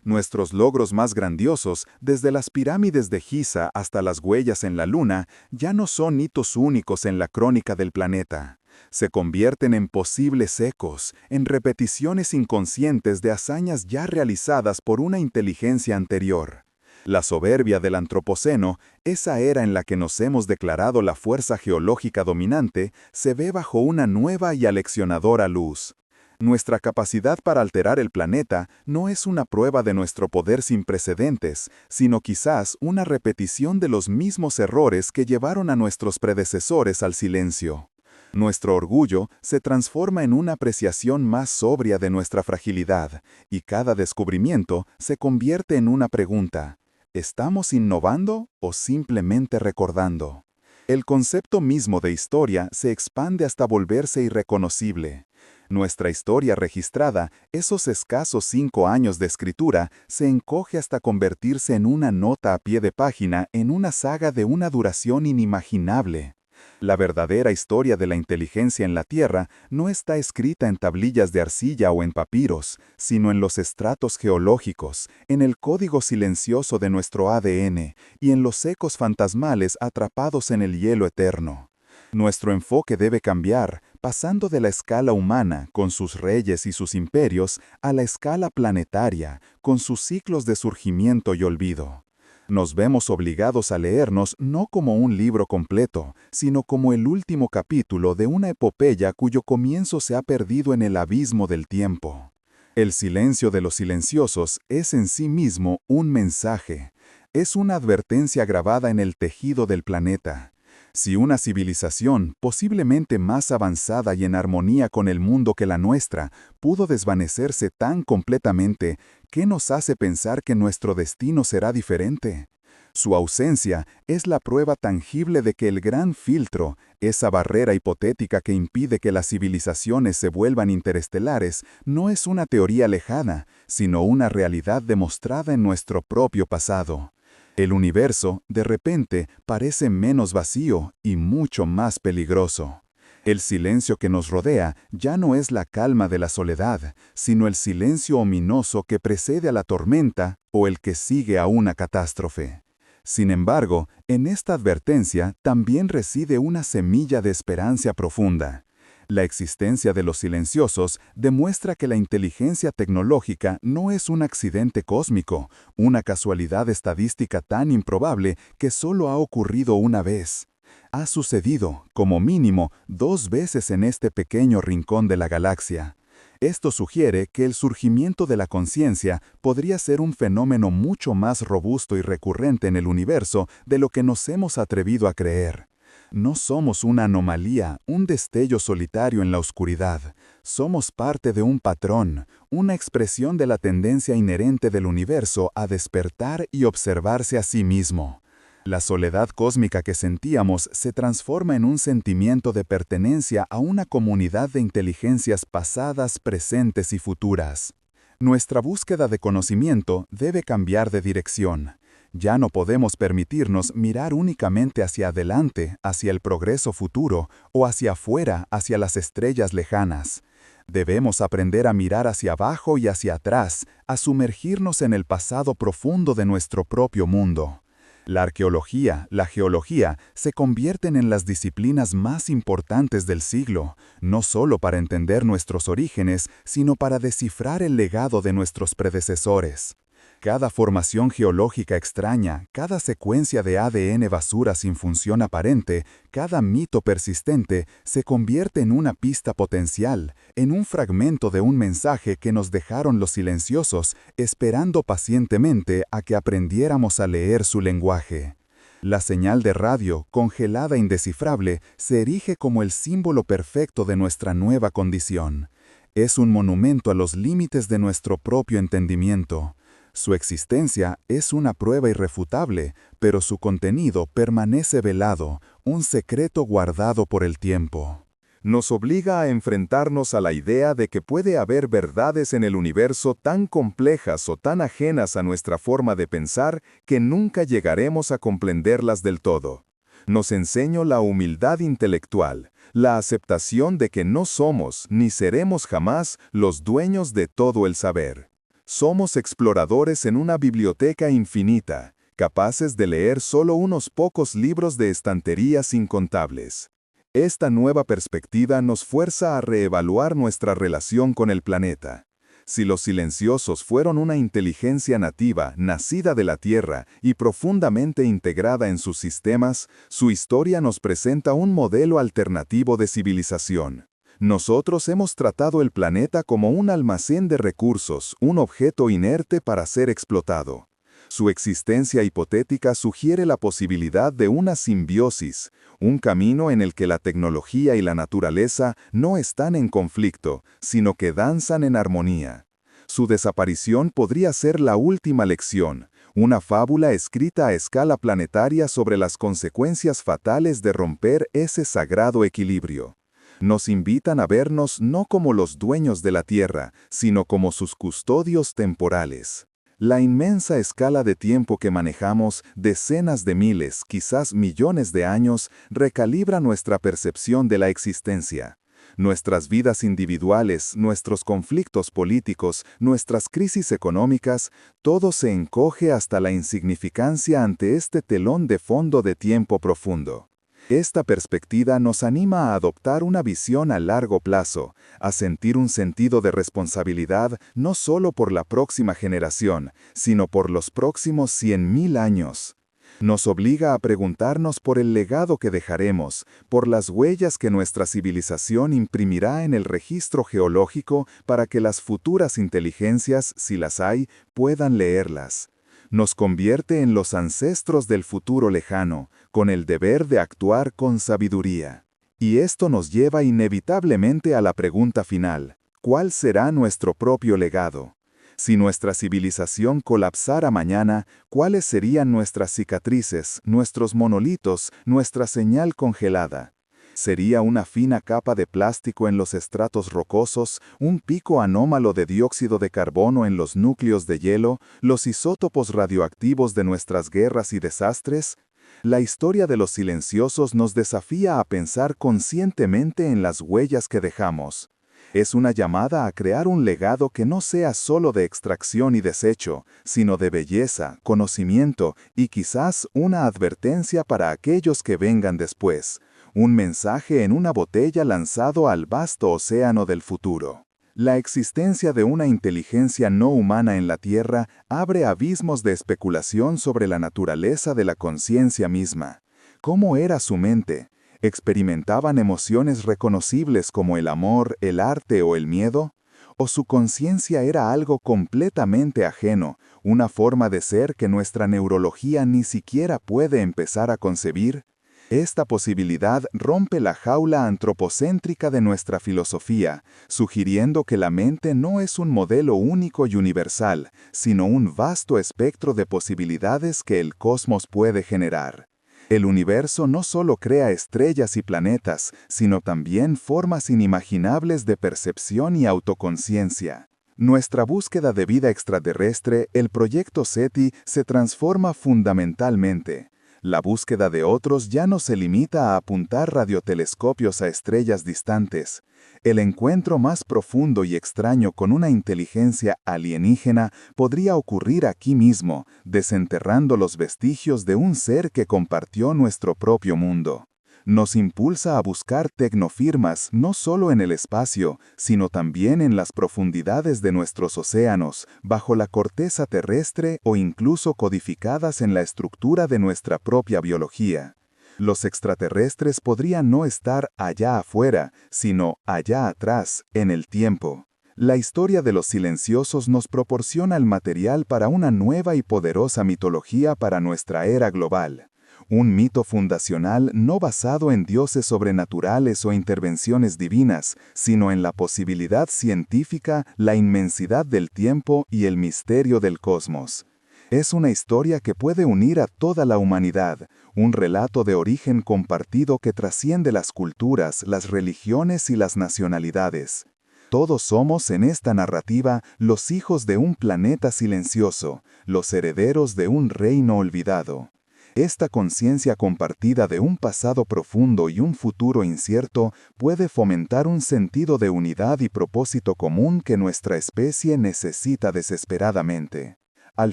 Nuestros logros más grandiosos, desde las pirámides de Giza hasta las huellas en la Luna, ya no son hitos únicos en la crónica del planeta. Se convierten en posibles ecos, en repeticiones inconscientes de hazañas ya realizadas por una inteligencia anterior. La soberbia del Antropoceno, esa era en la que nos hemos declarado la fuerza geológica dominante, se ve bajo una nueva y aleccionadora luz. Nuestra capacidad para alterar el planeta no es una prueba de nuestro poder sin precedentes, sino quizás una repetición de los mismos errores que llevaron a nuestros predecesores al silencio. Nuestro orgullo se transforma en una apreciación más sobria de nuestra fragilidad, y cada descubrimiento se convierte en una pregunta: ¿estamos innovando o simplemente recordando? El concepto mismo de historia se expande hasta volverse irreconocible. Nuestra historia registrada, esos escasos 5 años de escritura, se encoge hasta convertirse en una nota a pie de página en una saga de una duración inimaginable. La verdadera historia de la inteligencia en la Tierra no está escrita en tablillas de arcilla o en papiros, sino en los estratos geológicos, en el código silencioso de nuestro ADN y en los ecos fantasmales atrapados en el hielo eterno. Nuestro enfoque debe cambiar, pasando de la escala humana, con sus reyes y sus imperios, a la escala planetaria, con sus ciclos de surgimiento y olvido. Nos vemos obligados a leernos no como un libro completo, sino como el último capítulo de una epopeya cuyo comienzo se ha perdido en el abismo del tiempo. El silencio de los silenciosos es en sí mismo un mensaje, es una advertencia grabada en el tejido del planeta. Si una civilización, posiblemente más avanzada y en armonía con el mundo que la nuestra, pudo desvanecerse tan completamente, ¿qué nos hace pensar que nuestro destino será diferente? Su ausencia es la prueba tangible de que el gran filtro, esa barrera hipotética que impide que las civilizaciones se vuelvan interestelares, no es una teoría lejana, sino una realidad demostrada en nuestro propio pasado. El universo, de repente, parece menos vacío y mucho más peligroso. El silencio que nos rodea ya no es la calma de la soledad, sino el silencio ominoso que precede a la tormenta o el que sigue a una catástrofe. Sin embargo, en esta advertencia también reside una semilla de esperanza profunda. La existencia de los silenciosos demuestra que la inteligencia tecnológica no es un accidente cósmico, una casualidad estadística tan improbable que solo ha ocurrido una vez. Ha sucedido, como mínimo, 2 veces en este pequeño rincón de la galaxia. Esto sugiere que el surgimiento de la conciencia podría ser un fenómeno mucho más robusto y recurrente en el universo de lo que nos hemos atrevido a creer. No somos una anomalía, un destello solitario en la oscuridad. Somos parte de un patrón, una expresión de la tendencia inherente del universo a despertar y observarse a sí mismo. La soledad cósmica que sentíamos se transforma en un sentimiento de pertenencia a una comunidad de inteligencias pasadas, presentes y futuras. Nuestra búsqueda de conocimiento debe cambiar de dirección. Ya no podemos permitirnos mirar únicamente hacia adelante, hacia el progreso futuro, o hacia afuera, hacia las estrellas lejanas. Debemos aprender a mirar hacia abajo y hacia atrás, a sumergirnos en el pasado profundo de nuestro propio mundo. La arqueología, la geología, se convierten en las disciplinas más importantes del siglo, no solo para entender nuestros orígenes, sino para descifrar el legado de nuestros predecesores. Cada formación geológica extraña, cada secuencia de ADN basura sin función aparente, cada mito persistente se convierte en una pista potencial, en un fragmento de un mensaje que nos dejaron los silenciosos, esperando pacientemente a que aprendiéramos a leer su lenguaje. La señal de radio, congelada e indescifrable, se erige como el símbolo perfecto de nuestra nueva condición. Es un monumento a los límites de nuestro propio entendimiento. Su existencia es una prueba irrefutable, pero su contenido permanece velado, un secreto guardado por el tiempo. Nos obliga a enfrentarnos a la idea de que puede haber verdades en el universo tan complejas o tan ajenas a nuestra forma de pensar que nunca llegaremos a comprenderlas del todo. Nos enseña la humildad intelectual, la aceptación de que no somos ni seremos jamás los dueños de todo el saber. Somos exploradores en una biblioteca infinita, capaces de leer solo unos pocos libros de estanterías incontables. Esta nueva perspectiva nos fuerza a reevaluar nuestra relación con el planeta. Si los silenciosos fueron una inteligencia nativa, nacida de la Tierra y profundamente integrada en sus sistemas, su historia nos presenta un modelo alternativo de civilización. Nosotros hemos tratado el planeta como un almacén de recursos, un objeto inerte para ser explotado. Su existencia hipotética sugiere la posibilidad de una simbiosis, un camino en el que la tecnología y la naturaleza no están en conflicto, sino que danzan en armonía. Su desaparición podría ser la última lección, una fábula escrita a escala planetaria sobre las consecuencias fatales de romper ese sagrado equilibrio. Nos invitan a vernos no como los dueños de la Tierra, sino como sus custodios temporales. La inmensa escala de tiempo que manejamos, decenas de miles, quizás millones de años, recalibra nuestra percepción de la existencia. Nuestras vidas individuales, nuestros conflictos políticos, nuestras crisis económicas, todo se encoge hasta la insignificancia ante este telón de fondo de tiempo profundo. Esta perspectiva nos anima a adoptar una visión a largo plazo, a sentir un sentido de responsabilidad no solo por la próxima generación, sino por los próximos 100.000 años. Nos obliga a preguntarnos por el legado que dejaremos, por las huellas que nuestra civilización imprimirá en el registro geológico para que las futuras inteligencias, si las hay, puedan leerlas. Nos convierte en los ancestros del futuro lejano, con el deber de actuar con sabiduría. Y esto nos lleva inevitablemente a la pregunta final: ¿cuál será nuestro propio legado? Si nuestra civilización colapsara mañana, ¿cuáles serían nuestras cicatrices, nuestros monolitos, nuestra señal congelada? ¿Sería una fina capa de plástico en los estratos rocosos, un pico anómalo de dióxido de carbono en los núcleos de hielo, los isótopos radioactivos de nuestras guerras y desastres? La historia de los silenciosos nos desafía a pensar conscientemente en las huellas que dejamos. Es una llamada a crear un legado que no sea solo de extracción y desecho, sino de belleza, conocimiento y quizás una advertencia para aquellos que vengan después, un mensaje en una botella lanzado al vasto océano del futuro. La existencia de una inteligencia no humana en la Tierra abre abismos de especulación sobre la naturaleza de la conciencia misma. ¿Cómo era su mente? ¿Experimentaban emociones reconocibles como el amor, el arte o el miedo? ¿O su conciencia era algo completamente ajeno, una forma de ser que nuestra neurología ni siquiera puede empezar a concebir? Esta posibilidad rompe la jaula antropocéntrica de nuestra filosofía, sugiriendo que la mente no es un modelo único y universal, sino un vasto espectro de posibilidades que el cosmos puede generar. El universo no solo crea estrellas y planetas, sino también formas inimaginables de percepción y autoconciencia. Nuestra búsqueda de vida extraterrestre, el proyecto SETI, se transforma fundamentalmente. La búsqueda de otros ya no se limita a apuntar radiotelescopios a estrellas distantes. El encuentro más profundo y extraño con una inteligencia alienígena podría ocurrir aquí mismo, desenterrando los vestigios de un ser que compartió nuestro propio mundo. Nos impulsa a buscar tecnofirmas no solo en el espacio, sino también en las profundidades de nuestros océanos, bajo la corteza terrestre o incluso codificadas en la estructura de nuestra propia biología. Los extraterrestres podrían no estar allá afuera, sino allá atrás, en el tiempo. La historia de los silenciosos nos proporciona el material para una nueva y poderosa mitología para nuestra era global. Un mito fundacional no basado en dioses sobrenaturales o intervenciones divinas, sino en la posibilidad científica, la inmensidad del tiempo y el misterio del cosmos. Es una historia que puede unir a toda la humanidad, un relato de origen compartido que trasciende las culturas, las religiones y las nacionalidades. Todos somos en esta narrativa los hijos de un planeta silencioso, los herederos de un reino olvidado. Esta conciencia compartida de un pasado profundo y un futuro incierto puede fomentar un sentido de unidad y propósito común que nuestra especie necesita desesperadamente. Al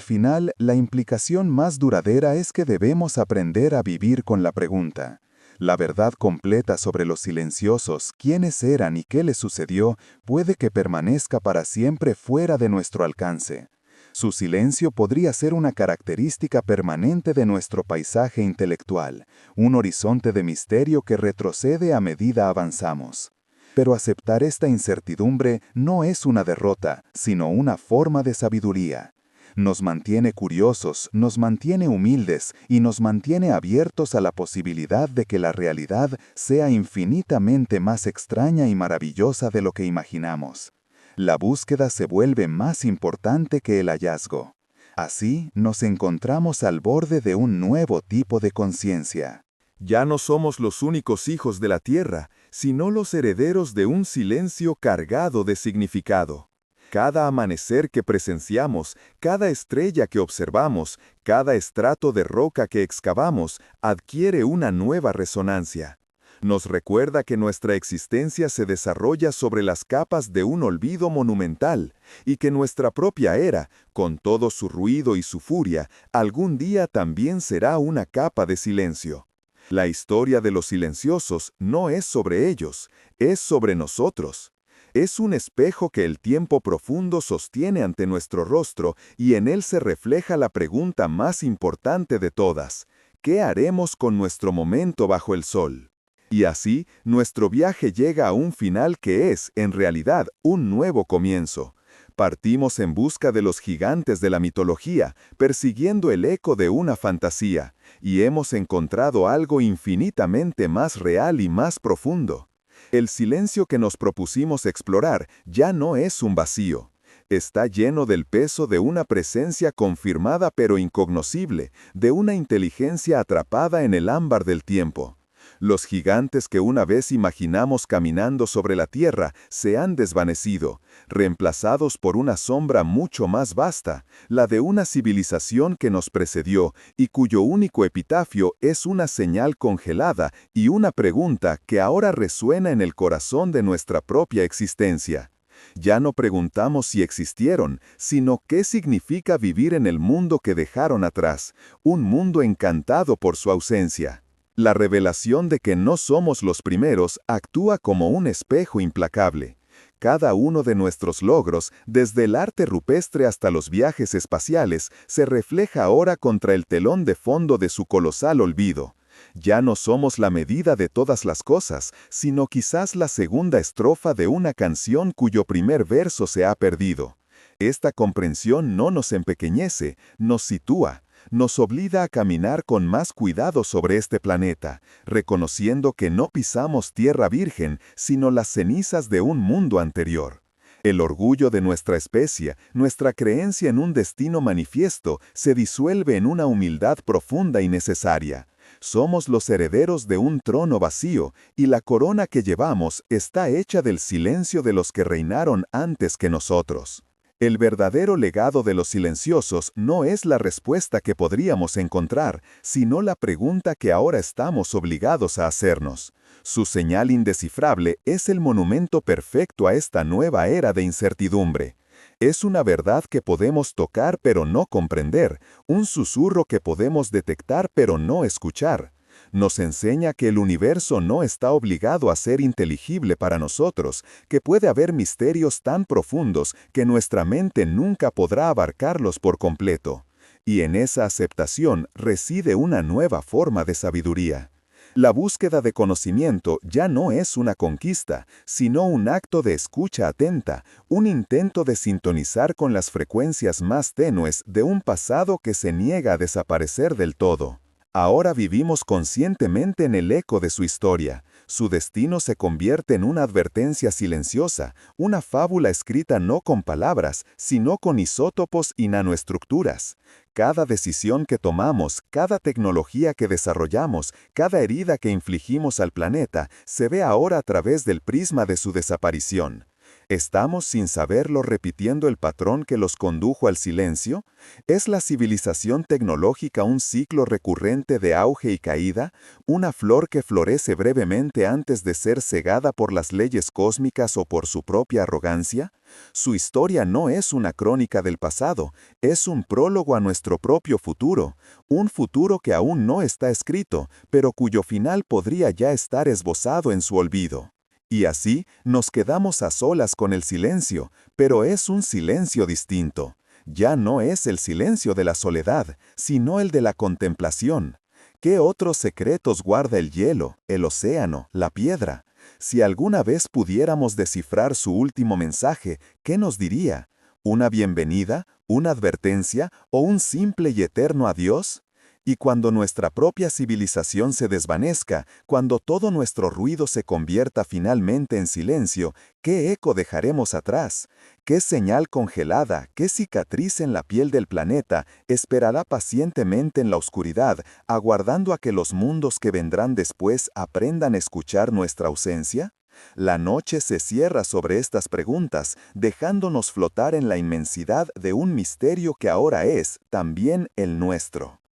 final, la implicación más duradera es que debemos aprender a vivir con la pregunta. La verdad completa sobre los silenciosos, quiénes eran y qué les sucedió, puede que permanezca para siempre fuera de nuestro alcance. Su silencio podría ser una característica permanente de nuestro paisaje intelectual, un horizonte de misterio que retrocede a medida avanzamos. Pero aceptar esta incertidumbre no es una derrota, sino una forma de sabiduría. Nos mantiene curiosos, nos mantiene humildes y nos mantiene abiertos a la posibilidad de que la realidad sea infinitamente más extraña y maravillosa de lo que imaginamos. La búsqueda se vuelve más importante que el hallazgo. Así nos encontramos al borde de un nuevo tipo de conciencia. Ya no somos los únicos hijos de la Tierra, sino los herederos de un silencio cargado de significado. Cada amanecer que presenciamos, cada estrella que observamos, cada estrato de roca que excavamos, adquiere una nueva resonancia. Nos recuerda que nuestra existencia se desarrolla sobre las capas de un olvido monumental, y que nuestra propia era, con todo su ruido y su furia, algún día también será una capa de silencio. La historia de los silenciosos no es sobre ellos, es sobre nosotros. Es un espejo que el tiempo profundo sostiene ante nuestro rostro y en él se refleja la pregunta más importante de todas: ¿qué haremos con nuestro momento bajo el sol? Y así, nuestro viaje llega a un final que es, en realidad, un nuevo comienzo. Partimos en busca de los gigantes de la mitología, persiguiendo el eco de una fantasía, y hemos encontrado algo infinitamente más real y más profundo. El silencio que nos propusimos explorar ya no es un vacío. Está lleno del peso de una presencia confirmada pero incognoscible, de una inteligencia atrapada en el ámbar del tiempo. Los gigantes que una vez imaginamos caminando sobre la Tierra se han desvanecido, reemplazados por una sombra mucho más vasta, la de una civilización que nos precedió y cuyo único epitafio es una señal congelada y una pregunta que ahora resuena en el corazón de nuestra propia existencia. Ya no preguntamos si existieron, sino qué significa vivir en el mundo que dejaron atrás, un mundo encantado por su ausencia. La revelación de que no somos los primeros actúa como un espejo implacable. Cada uno de nuestros logros, desde el arte rupestre hasta los viajes espaciales, se refleja ahora contra el telón de fondo de su colosal olvido. Ya no somos la medida de todas las cosas, sino quizás la segunda estrofa de una canción cuyo primer verso se ha perdido. Esta comprensión no nos empequeñece, nos sitúa, nos obliga a caminar con más cuidado sobre este planeta, reconociendo que no pisamos tierra virgen, sino las cenizas de un mundo anterior. El orgullo de nuestra especie, nuestra creencia en un destino manifiesto, se disuelve en una humildad profunda y necesaria. Somos los herederos de un trono vacío, y la corona que llevamos está hecha del silencio de los que reinaron antes que nosotros. El verdadero legado de los silenciosos no es la respuesta que podríamos encontrar, sino la pregunta que ahora estamos obligados a hacernos. Su señal indescifrable es el monumento perfecto a esta nueva era de incertidumbre. Es una verdad que podemos tocar pero no comprender, un susurro que podemos detectar pero no escuchar. Nos enseña que el universo no está obligado a ser inteligible para nosotros, que puede haber misterios tan profundos que nuestra mente nunca podrá abarcarlos por completo. Y en esa aceptación reside una nueva forma de sabiduría. La búsqueda de conocimiento ya no es una conquista, sino un acto de escucha atenta, un intento de sintonizar con las frecuencias más tenues de un pasado que se niega a desaparecer del todo. Ahora vivimos conscientemente en el eco de su historia. Su destino se convierte en una advertencia silenciosa, una fábula escrita no con palabras, sino con isótopos y nanoestructuras. Cada decisión que tomamos, cada tecnología que desarrollamos, cada herida que infligimos al planeta, se ve ahora a través del prisma de su desaparición. ¿Estamos sin saberlo repitiendo el patrón que los condujo al silencio? ¿Es la civilización tecnológica un ciclo recurrente de auge y caída? ¿Una flor que florece brevemente antes de ser cegada por las leyes cósmicas o por su propia arrogancia? Su historia no es una crónica del pasado, es un prólogo a nuestro propio futuro, un futuro que aún no está escrito, pero cuyo final podría ya estar esbozado en su olvido. Y así nos quedamos a solas con el silencio, pero es un silencio distinto. Ya no es el silencio de la soledad, sino el de la contemplación. ¿Qué otros secretos guarda el hielo, el océano, la piedra? Si alguna vez pudiéramos descifrar su último mensaje, ¿qué nos diría? ¿Una bienvenida, una advertencia o un simple y eterno adiós? Y cuando nuestra propia civilización se desvanezca, cuando todo nuestro ruido se convierta finalmente en silencio, ¿qué eco dejaremos atrás? ¿Qué señal congelada, qué cicatriz en la piel del planeta esperará pacientemente en la oscuridad, aguardando a que los mundos que vendrán después aprendan a escuchar nuestra ausencia? La noche se cierra sobre estas preguntas, dejándonos flotar en la inmensidad de un misterio que ahora es también el nuestro.